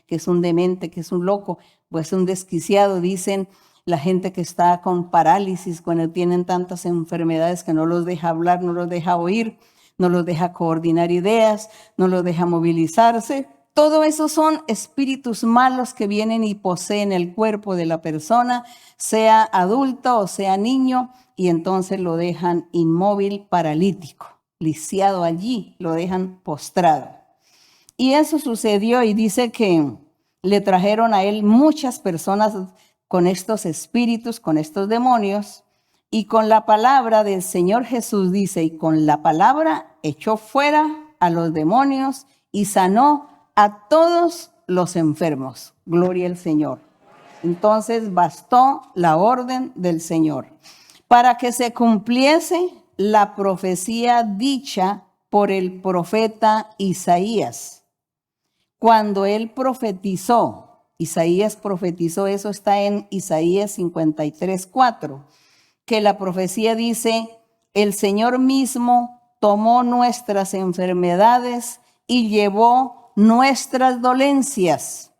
es un demente, que es un loco, pues un desquiciado, dicen la gente que está con parálisis, cuando tienen tantas enfermedades que no los deja hablar, no los deja oír, no los deja coordinar ideas, no los deja movilizarse. todo eso son espíritus malos que vienen y poseen el cuerpo de la persona, sea adulto o sea niño, y entonces lo dejan inmóvil, paralítico, lisiado allí, lo dejan postrado. Y eso sucedió, y dice que le trajeron a él muchas personas con estos espíritus, con estos demonios, y con la palabra del Señor Jesús, dice, y con la palabra echó fuera a los demonios y sanó a todos los enfermos. Gloria al Señor. Entonces bastó la orden del Señor para que se cumpliese la profecía dicha por el profeta Isaías. Cuando él profetizó, Isaías profetizó, eso está en Isaías 53:4, que la profecía dice, el Señor mismo tomó nuestras enfermedades y llevó nuestras dolencias.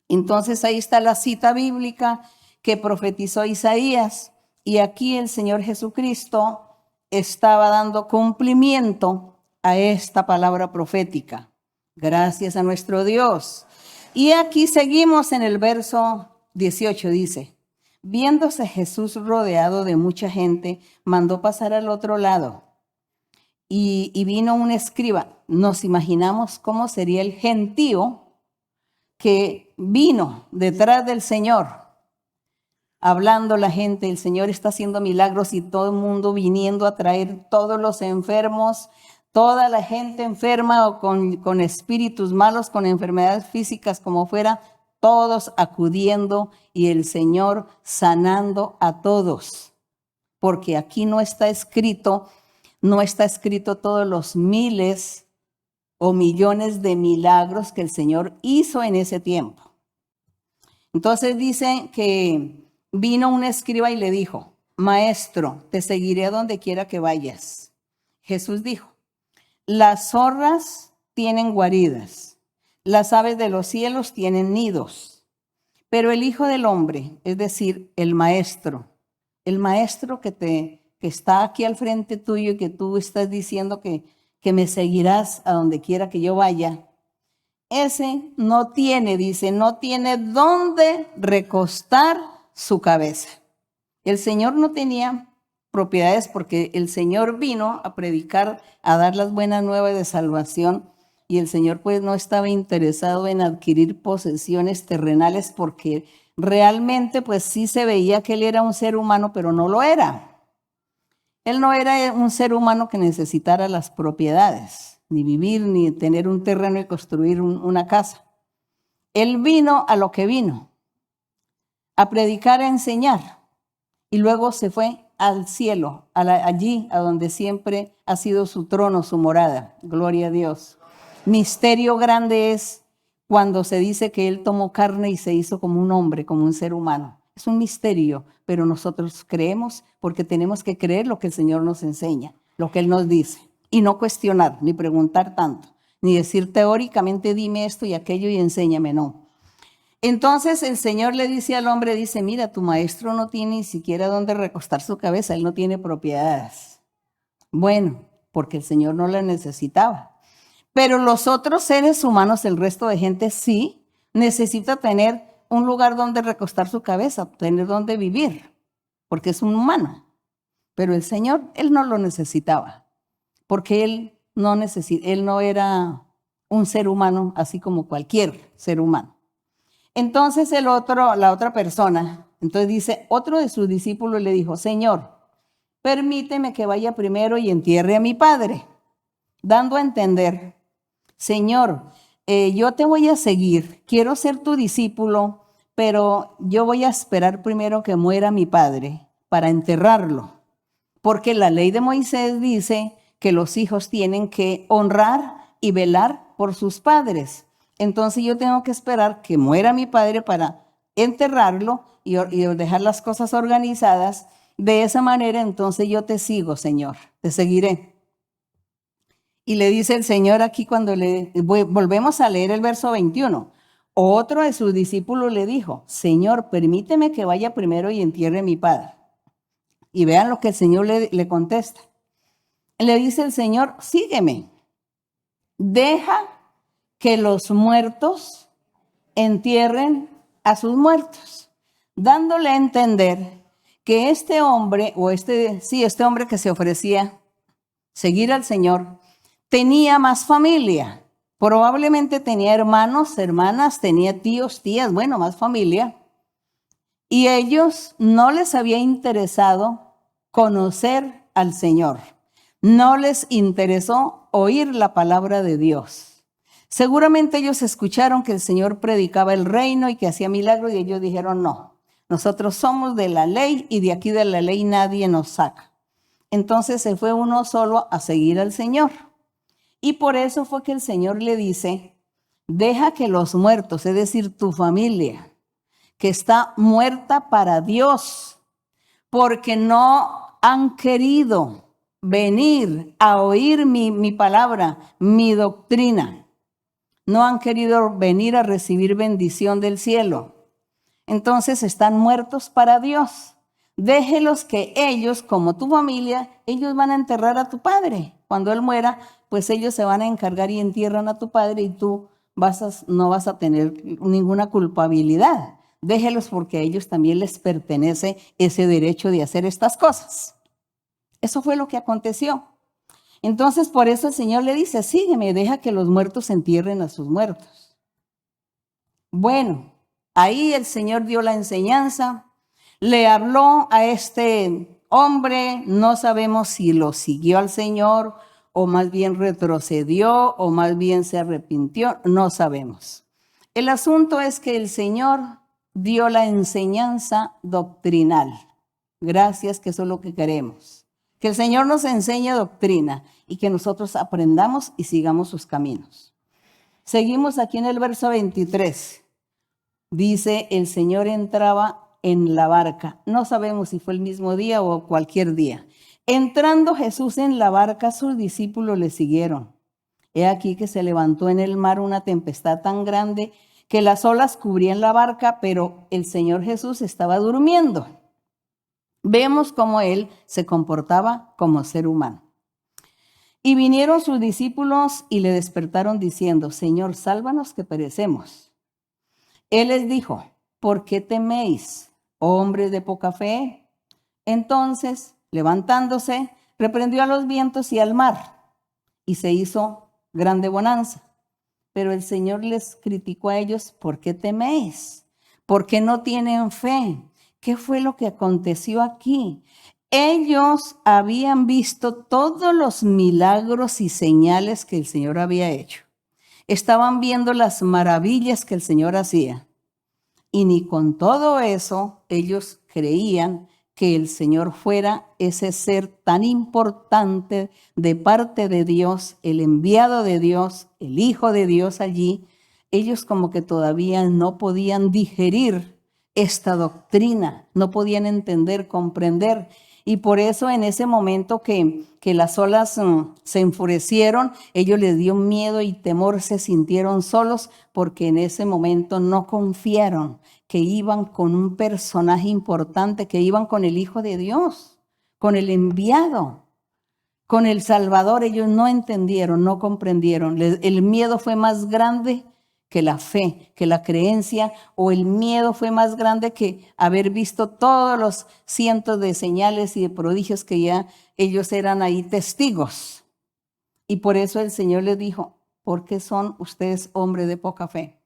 Entonces ahí está la cita bíblica que profetizó Isaías, y aquí el Señor Jesucristo estaba dando cumplimiento a esta palabra profética. Gracias a nuestro Dios. Y aquí seguimos en el verso 18, dice, viéndose Jesús rodeado de mucha gente, mandó pasar al otro lado. Y vino un escriba. Nos imaginamos cómo sería el gentío que vino detrás del Señor, hablando la gente, el Señor está haciendo milagros y todo el mundo viniendo a traer todos los enfermos, toda la gente enferma o con espíritus malos, con enfermedades físicas como fuera, todos acudiendo y el Señor sanando a todos. Porque aquí no está escrito todos los miles o millones de milagros que el Señor hizo en ese tiempo. Entonces dice que vino un escriba y le dijo, maestro, te seguiré a donde quiera que vayas. Jesús dijo, las zorras tienen guaridas, las aves de los cielos tienen nidos, pero el Hijo del Hombre, es decir, el maestro que está aquí al frente tuyo y que tú estás diciendo que me seguirás a donde quiera que yo vaya, ese no tiene dónde recostar su cabeza. El Señor no tenía propiedades porque el Señor vino a predicar, a dar las buenas nuevas de salvación, y el Señor pues no estaba interesado en adquirir posesiones terrenales porque realmente pues sí se veía que él era un ser humano, pero no lo era. Él no era un ser humano que necesitara las propiedades, ni vivir, ni tener un terreno y construir una casa. Él vino a lo que vino, a predicar, a enseñar, y luego se fue al cielo, allí a donde siempre ha sido su trono, su morada. Gloria a Dios. Misterio grande es cuando se dice que Él tomó carne y se hizo como un hombre, como un ser humano. Es un misterio, pero nosotros creemos porque tenemos que creer lo que el Señor nos enseña, lo que Él nos dice, y no cuestionar, ni preguntar tanto, ni decir teóricamente dime esto y aquello y enséñame, no. Entonces el Señor le dice al hombre, dice, mira, tu maestro no tiene ni siquiera dónde recostar su cabeza, él no tiene propiedades. Bueno, porque el Señor no la necesitaba. Pero los otros seres humanos, el resto de gente sí necesita tener un lugar donde recostar su cabeza, tener donde vivir, porque es un humano. Pero el Señor, Él no lo necesitaba, porque Él no era un ser humano así como cualquier ser humano. Entonces la otra persona, entonces dice, otro de sus discípulos le dijo, Señor, permíteme que vaya primero y entierre a mi padre, dando a entender, Señor, yo te voy a seguir, quiero ser tu discípulo, pero yo voy a esperar primero que muera mi padre para enterrarlo, porque la ley de Moisés dice que los hijos tienen que honrar y velar por sus padres. Entonces yo tengo que esperar que muera mi padre para enterrarlo y dejar las cosas organizadas. De esa manera, entonces yo te sigo, Señor, te seguiré. Y le dice el Señor aquí cuando volvemos a leer el verso 21. Otro de sus discípulos le dijo, Señor, permíteme que vaya primero y entierre a mi padre. Y vean lo que el Señor le contesta. Le dice el Señor, sígueme, deja que los muertos entierren a sus muertos, dándole a entender que este hombre, este hombre que se ofrecía seguir al Señor, tenía más familia. Probablemente tenía hermanos, hermanas, tenía tíos, tías, bueno, más familia. Y ellos no les había interesado conocer al Señor. No les interesó oír la palabra de Dios. Seguramente ellos escucharon que el Señor predicaba el reino y que hacía milagros y ellos dijeron, no, nosotros somos de la ley y de aquí de la ley nadie nos saca. Entonces se fue uno solo a seguir al Señor. Y por eso fue que el Señor le dice, deja que los muertos, es decir, tu familia, que está muerta para Dios, porque no han querido venir a oír mi palabra, mi doctrina. No han querido venir a recibir bendición del cielo. Entonces están muertos para Dios. Déjelos que ellos, como tu familia, ellos van a enterrar a tu padre. Cuando él muera, pues ellos se van a encargar y entierran a tu padre y tú no vas a tener ninguna culpabilidad. Déjelos porque a ellos también les pertenece ese derecho de hacer estas cosas. Eso fue lo que aconteció. Entonces, por eso el Señor le dice, sígueme, deja que los muertos entierren a sus muertos. Bueno, ahí el Señor dio la enseñanza, le habló a este hombre, no sabemos si lo siguió al Señor o más bien retrocedió o más bien se arrepintió, no sabemos. El asunto es que el Señor dio la enseñanza doctrinal. Gracias, que eso es lo que queremos. Que el Señor nos enseñe doctrina y que nosotros aprendamos y sigamos sus caminos. Seguimos aquí en el verso 23. Dice, el Señor entraba en la barca. No sabemos si fue el mismo día o cualquier día. Entrando Jesús en la barca, sus discípulos le siguieron. He aquí que se levantó en el mar una tempestad tan grande que las olas cubrían la barca, pero el Señor Jesús estaba durmiendo. Vemos cómo él se comportaba como ser humano. Y vinieron sus discípulos y le despertaron diciendo, Señor, sálvanos que perecemos. Él les dijo, ¿por qué teméis, hombres de poca fe? Entonces, levantándose, reprendió a los vientos y al mar, y se hizo grande bonanza. Pero el Señor les criticó a ellos, ¿por qué teméis? ¿Por qué no tienen fe? ¿Qué fue lo que aconteció aquí? Ellos habían visto todos los milagros y señales que el Señor había hecho. Estaban viendo las maravillas que el Señor hacía. Y ni con todo eso ellos creían que el Señor fuera ese ser tan importante de parte de Dios, el enviado de Dios, el Hijo de Dios allí. Ellos como que todavía no podían digerir esta doctrina, no podían entender, comprender. Y por eso en ese momento que las olas se enfurecieron, ellos les dio miedo y temor, se sintieron solos porque en ese momento no confiaron que iban con un personaje importante, que iban con el Hijo de Dios, con el enviado, con el Salvador. Ellos no entendieron, no comprendieron. El miedo fue más grande que la fe, que la creencia, o el miedo fue más grande que haber visto todos los cientos de señales y de prodigios que ya ellos eran ahí testigos. Y por eso el Señor les dijo, ¿por qué son ustedes hombres de poca fe?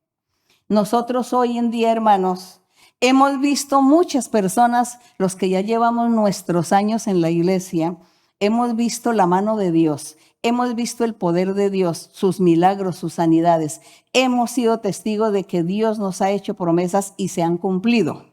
Nosotros hoy en día, hermanos, hemos visto muchas personas, los que ya llevamos nuestros años en la iglesia, hemos visto la mano de Dios. Hemos visto el poder de Dios, sus milagros, sus sanidades. Hemos sido testigos de que Dios nos ha hecho promesas y se han cumplido.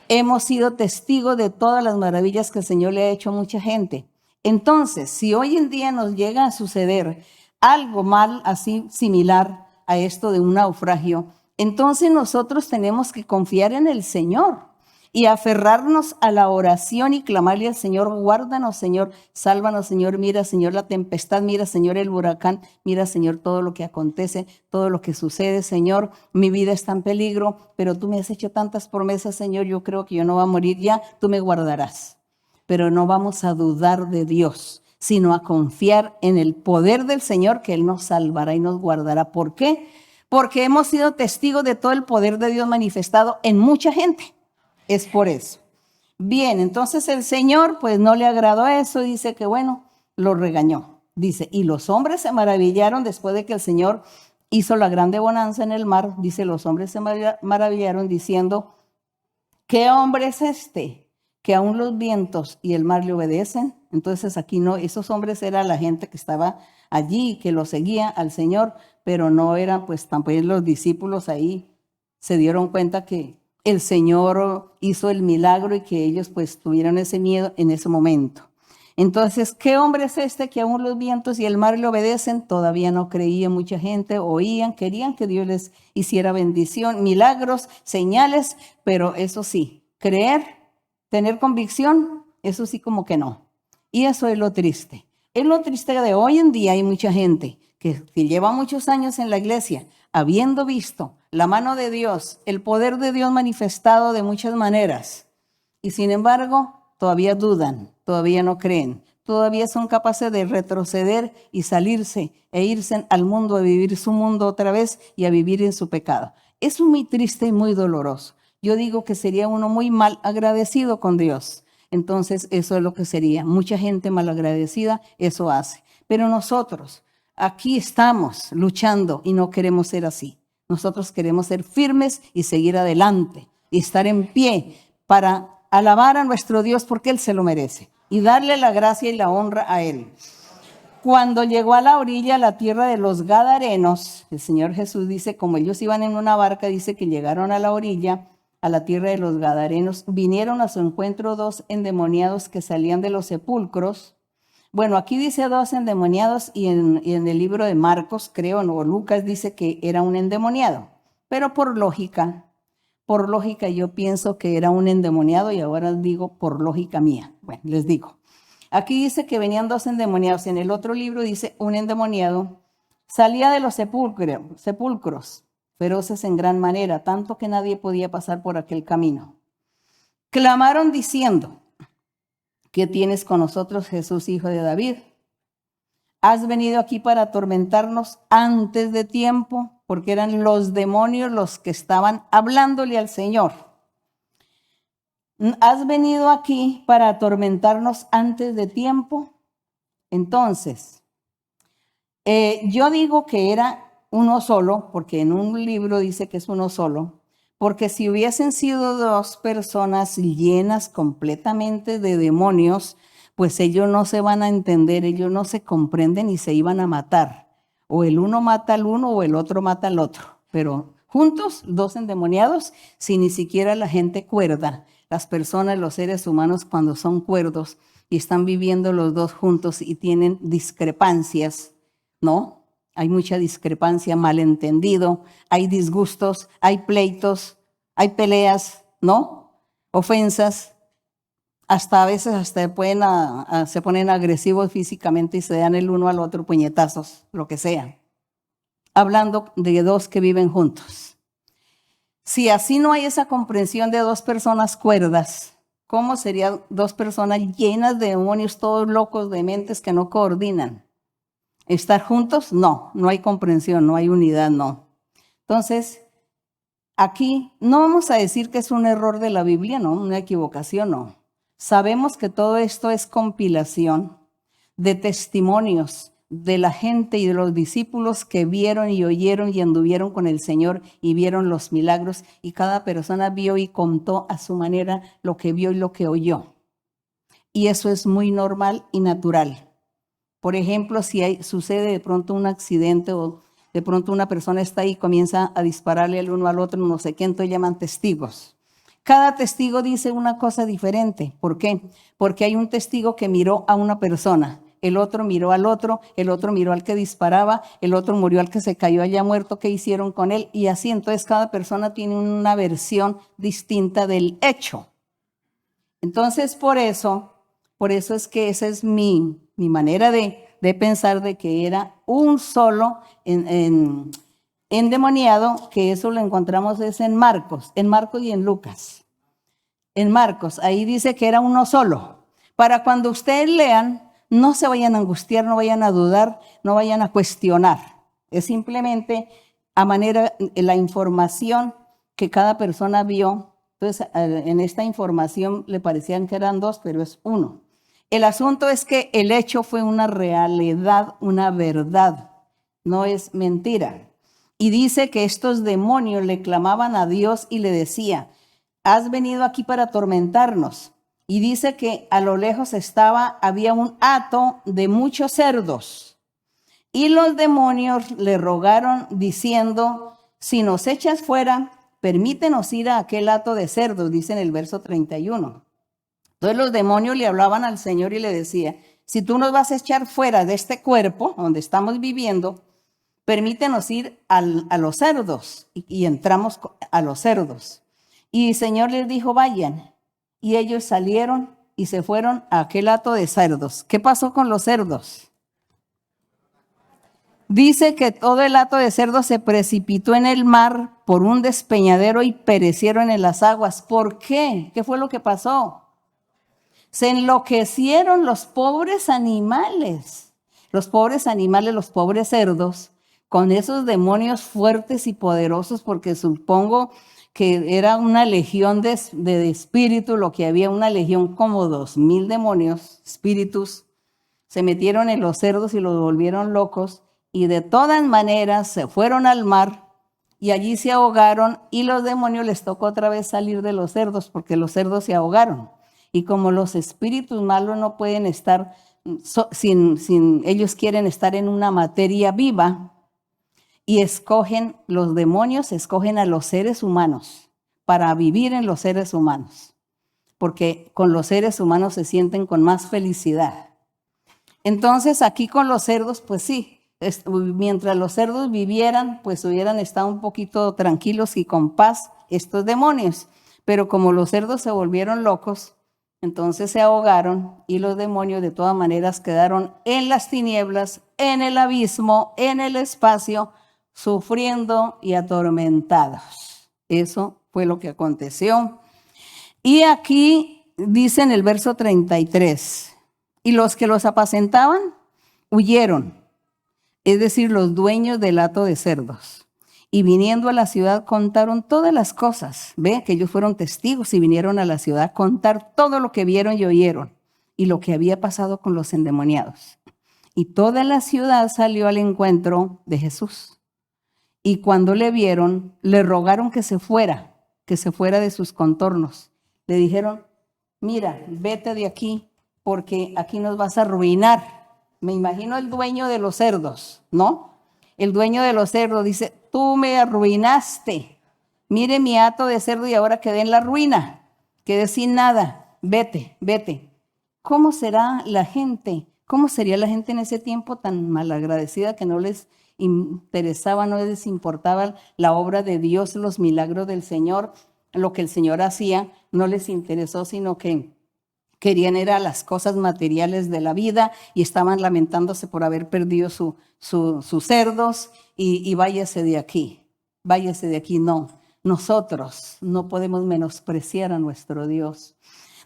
Hemos sido testigos de todas las maravillas que el Señor le ha hecho a mucha gente. Entonces, si hoy en día nos llega a suceder algo mal, así similar a esto de un naufragio, entonces nosotros tenemos que confiar en el Señor y aferrarnos a la oración y clamarle al Señor, guárdanos, Señor, sálvanos, Señor, mira, Señor, la tempestad, mira, Señor, el huracán, mira, Señor, todo lo que acontece, todo lo que sucede, Señor, mi vida está en peligro, pero tú me has hecho tantas promesas, Señor, yo creo que yo no voy a morir ya, tú me guardarás. Pero no vamos a dudar de Dios, sino a confiar en el poder del Señor, que Él nos salvará y nos guardará. ¿Por qué? Porque hemos sido testigos de todo el poder de Dios manifestado en mucha gente. Es por eso. Bien, entonces el Señor pues no le agradó eso, dice que bueno, lo regañó. Dice, y los hombres se maravillaron después de que el Señor hizo la grande bonanza en el mar. Dice, los hombres se maravillaron diciendo, ¿qué hombre es este que aún los vientos y el mar le obedecen? Entonces aquí no, esos hombres eran la gente que estaba allí, que lo seguía al Señor, pero no eran pues tampoco los discípulos ahí. Se dieron cuenta que el Señor hizo el milagro y que ellos pues tuvieron ese miedo en ese momento. Entonces, ¿qué hombre es este que aún los vientos y el mar le obedecen? Todavía no creía mucha gente, oían, querían que Dios les hiciera bendición, milagros, señales, pero eso sí, creer, tener convicción, eso sí como que no. Y eso es lo triste. Es lo triste de hoy en día hay mucha gente que lleva muchos años en la iglesia, habiendo visto la mano de Dios, el poder de Dios manifestado de muchas maneras, y sin embargo todavía dudan, todavía no creen, todavía son capaces de retroceder y salirse e irse al mundo, a vivir su mundo otra vez y a vivir en su pecado. Es muy triste y muy doloroso. Yo digo que sería uno muy mal agradecido con Dios. Entonces eso es lo que sería. Mucha gente malagradecida eso hace. Pero nosotros aquí estamos luchando y no queremos ser así. Nosotros queremos ser firmes y seguir adelante y estar en pie para alabar a nuestro Dios porque Él se lo merece y darle la gracia y la honra a Él. Cuando llegó a la orilla, a la tierra de los Gadarenos, el Señor Jesús dice, como ellos iban en una barca, dice que llegaron a la orilla, a la tierra de los Gadarenos, vinieron a su encuentro 2 endemoniados que salían de los sepulcros. Bueno, aquí dice 2 endemoniados y en el libro de Marcos, creo, o Lucas dice que era un endemoniado, pero por lógica yo pienso que era un endemoniado y ahora digo por lógica mía. Bueno, les digo. Aquí dice que venían 2 endemoniados. En el otro libro dice un endemoniado salía de los sepulcros, feroces en gran manera, tanto que nadie podía pasar por aquel camino. Clamaron diciendo, ¿qué tienes con nosotros, Jesús, hijo de David? ¿Has venido aquí para atormentarnos antes de tiempo? Porque eran los demonios los que estaban hablándole al Señor. ¿Has venido aquí para atormentarnos antes de tiempo? Entonces, yo digo que era uno solo, porque en un libro dice que es uno solo, porque si hubiesen sido 2 personas llenas completamente de demonios, pues ellos no se van a entender, ellos no se comprenden y se iban a matar. O el uno mata al uno o el otro mata al otro. Pero juntos, 2 endemoniados, si ni siquiera la gente cuerda, las personas, los seres humanos, cuando son cuerdos y están viviendo los 2 juntos y tienen discrepancias, ¿no? Hay mucha discrepancia, malentendido, hay disgustos, hay pleitos, hay peleas, ¿no? Ofensas. Hasta a veces se ponen agresivos físicamente y se dan el uno al otro puñetazos, lo que sea. Hablando de 2 que viven juntos. Si así no hay esa comprensión de 2 personas cuerdas, ¿cómo serían 2 personas llenas de demonios, todos locos de mentes que no coordinan? ¿Estar juntos? No hay comprensión, no hay unidad, no. Entonces, aquí no vamos a decir que es un error de la Biblia, no, una equivocación, no. Sabemos que todo esto es compilación de testimonios de la gente y de los discípulos que vieron y oyeron y anduvieron con el Señor y vieron los milagros, y cada persona vio y contó a su manera lo que vio y lo que oyó. Y eso es muy normal y natural. Por ejemplo, si sucede de pronto un accidente o de pronto una persona está ahí y comienza a dispararle el uno al otro, no sé qué, entonces llaman testigos. Cada testigo dice una cosa diferente. ¿Por qué? Porque hay un testigo que miró a una persona, el otro miró al otro, el otro miró al que disparaba, el otro murió al que se cayó allá muerto, ¿qué hicieron con él? Y así, entonces cada persona tiene una versión distinta del hecho. Entonces, por eso es que esa es mi manera de pensar, de que era un solo endemoniado, que eso lo encontramos es en Marcos y en Lucas. En Marcos, ahí dice que era uno solo. Para cuando ustedes lean no se vayan a angustiar, no vayan a dudar, no vayan a cuestionar. Es simplemente a manera la información que cada persona vio. Entonces, en esta información le parecían que eran dos, pero es uno. El asunto es que el hecho fue una realidad, una verdad, no es mentira. Y dice que estos demonios le clamaban a Dios y le decía, has venido aquí para atormentarnos. Y dice que a lo lejos había un hato de muchos cerdos. Y los demonios le rogaron diciendo, si nos echas fuera, permítenos ir a aquel hato de cerdos, dice en el verso 31. Entonces los demonios le hablaban al Señor y le decían, si tú nos vas a echar fuera de este cuerpo donde estamos viviendo, permítenos ir a los cerdos. Y entramos a los cerdos. Y el Señor les dijo, vayan. Y ellos salieron y se fueron a aquel hato de cerdos. ¿Qué pasó con los cerdos? Dice que todo el hato de cerdos se precipitó en el mar por un despeñadero y perecieron en las aguas. ¿Por qué? ¿Qué fue lo que pasó? Se enloquecieron los pobres animales. Los pobres animales, los pobres cerdos, con esos demonios fuertes y poderosos, porque supongo que era una legión de espíritus, lo que había una legión como 2000 demonios, espíritus, se metieron en los cerdos y los volvieron locos y de todas maneras se fueron al mar y allí se ahogaron y los demonios les tocó otra vez salir de los cerdos porque los cerdos se ahogaron. Y como los espíritus malos no pueden estar, ellos quieren estar en una materia viva, y los demonios escogen a los seres humanos para vivir en los seres humanos, porque con los seres humanos se sienten con más felicidad. Entonces aquí con los cerdos, pues sí, mientras los cerdos vivieran, pues hubieran estado un poquito tranquilos y con paz estos demonios, pero como los cerdos se volvieron locos, entonces se ahogaron y los demonios de todas maneras quedaron en las tinieblas, en el abismo, en el espacio, sufriendo y atormentados. Eso fue lo que aconteció. Y aquí dice en el verso 33, y los que los apacentaban huyeron, es decir, los dueños del hato de cerdos. Y viniendo a la ciudad contaron todas las cosas. Ve que ellos fueron testigos y vinieron a la ciudad a contar todo lo que vieron y oyeron y lo que había pasado con los endemoniados. Y toda la ciudad salió al encuentro de Jesús. Y cuando le vieron, le rogaron que se fuera de sus contornos. Le dijeron, mira, vete de aquí porque aquí nos vas a arruinar. Me imagino el dueño de los cerdos, ¿no? El dueño de los cerdos dice, tú me arruinaste. Mire mi hato de cerdo y ahora quedé en la ruina. Quedé sin nada. Vete, vete. ¿Cómo será la gente? ¿Cómo sería la gente en ese tiempo tan malagradecida que no les interesaba, no les importaba la obra de Dios, los milagros del Señor, lo que el Señor hacía, no les interesó, sino que querían era las cosas materiales de la vida y estaban lamentándose por haber perdido sus cerdos y váyase de aquí, no. Nosotros no podemos menospreciar a nuestro Dios.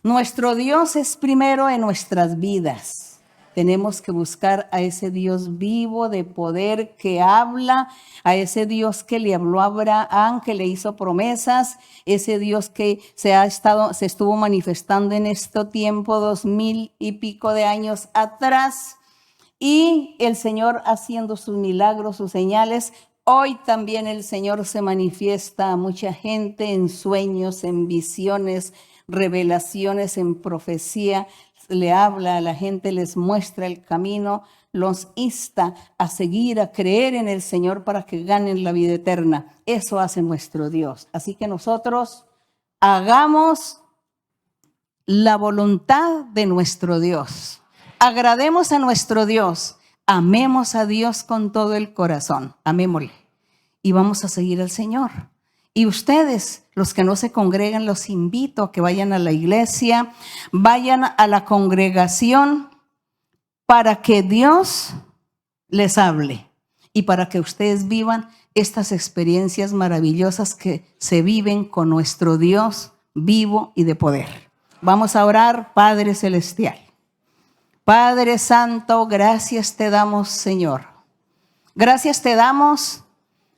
Nuestro Dios es primero en nuestras vidas. Tenemos que buscar a ese Dios vivo de poder que habla, a ese Dios que le habló a Abraham, que le hizo promesas, ese Dios que se estuvo manifestando en este tiempo, 2000 y pico de años atrás, y el Señor haciendo sus milagros, sus señales. Hoy también el Señor se manifiesta a mucha gente en sueños, en visiones, revelaciones, en profecía. Le habla a la gente, les muestra el camino, los insta a seguir, a creer en el Señor para que ganen la vida eterna. Eso hace nuestro Dios. Así que nosotros hagamos la voluntad de nuestro Dios. Agrademos a nuestro Dios. Amemos a Dios con todo el corazón. Amémosle. Y vamos a seguir al Señor. Y ustedes, los que no se congregan, los invito a que vayan a la iglesia, vayan a la congregación para que Dios les hable y para que ustedes vivan estas experiencias maravillosas que se viven con nuestro Dios vivo y de poder. Vamos a orar, Padre Celestial. Padre Santo, gracias te damos, Señor. Gracias te damos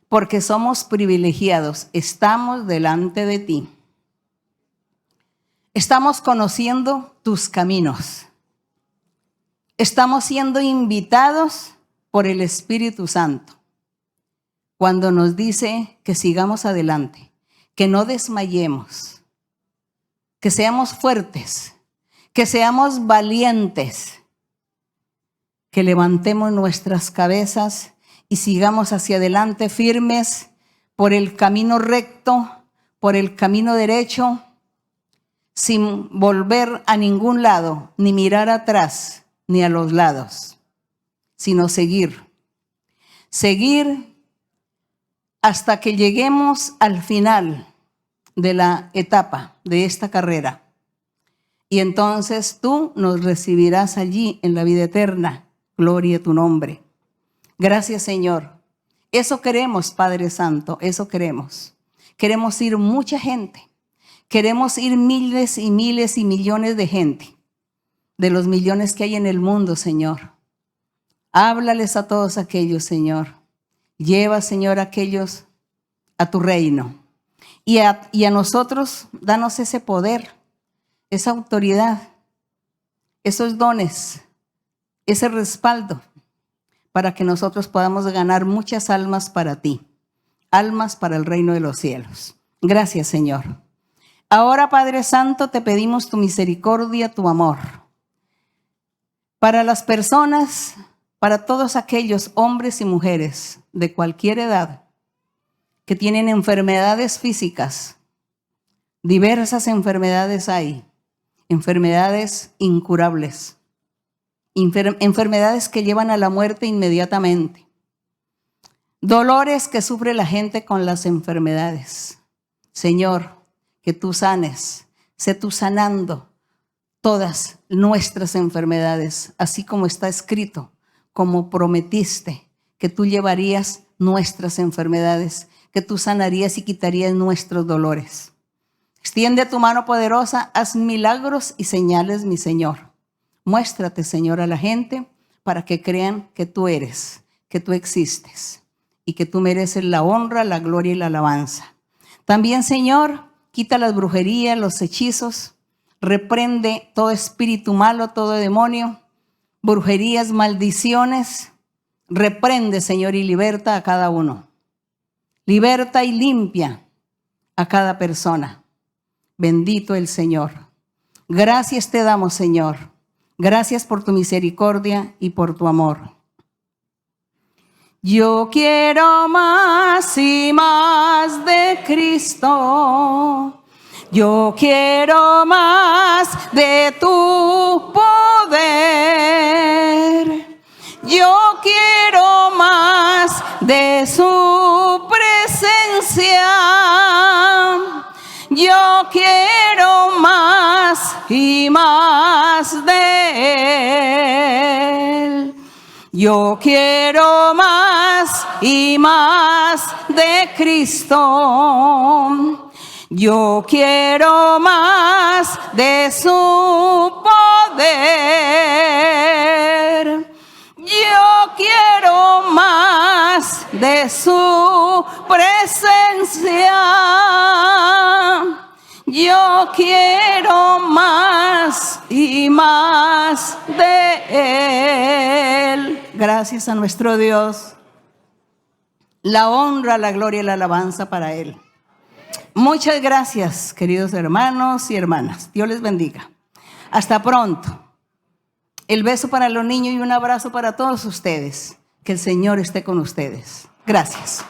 porque somos privilegiados. Estamos delante de ti. Estamos conociendo tus caminos. Estamos siendo invitados por el Espíritu Santo cuando nos dice que sigamos adelante, que no desmayemos, que seamos fuertes, que seamos valientes, que levantemos nuestras cabezas y sigamos hacia adelante firmes por el camino recto, por el camino derecho, sin volver a ningún lado, ni mirar atrás, ni a los lados, sino seguir. Seguir hasta que lleguemos al final de la etapa de esta carrera. Y entonces tú nos recibirás allí en la vida eterna. Gloria a tu nombre. Gracias, Señor. Eso queremos, Padre Santo, eso queremos. Queremos ir mucha gente. Queremos ir miles y miles y millones de gente. De los millones que hay en el mundo, Señor. Háblales a todos aquellos, Señor. Lleva, Señor, a aquellos a tu reino. Y a nosotros, danos ese poder, esa autoridad, esos dones, ese respaldo, para que nosotros podamos ganar muchas almas para ti, almas para el reino de los cielos. Gracias, Señor. Ahora, Padre Santo, te pedimos tu misericordia, tu amor. Para las personas, para todos aquellos hombres y mujeres de cualquier edad que tienen enfermedades físicas, diversas enfermedades hay, enfermedades incurables, enfermedades que llevan a la muerte inmediatamente, dolores que sufre la gente con las enfermedades. Señor, que tú sanes, sé tú sanando todas nuestras enfermedades, así como está escrito, como prometiste, que tú llevarías nuestras enfermedades, que tú sanarías y quitarías nuestros dolores. Extiende tu mano poderosa, haz milagros y señales, mi Señor. Muéstrate, Señor, a la gente para que crean que tú eres, que tú existes y que tú mereces la honra, la gloria y la alabanza. También, Señor, quita las brujerías, los hechizos, reprende todo espíritu malo, todo demonio, brujerías, maldiciones. Reprende, Señor, y liberta a cada uno. Liberta y limpia a cada persona. Bendito el Señor. Gracias te damos, Señor. Gracias por tu misericordia y por tu amor. Yo quiero más y más de Cristo. Yo quiero más de tu poder. Yo quiero más de su presencia. Yo quiero más y más de Él. Yo quiero más y más de Cristo. Yo quiero más de su poder. Yo quiero más de su presencia. Yo quiero más y más de Él. Gracias a nuestro Dios. La honra, la gloria y la alabanza para Él. Muchas gracias, queridos hermanos y hermanas. Dios les bendiga. Hasta pronto. El beso para los niños y un abrazo para todos ustedes. Que el Señor esté con ustedes. Gracias.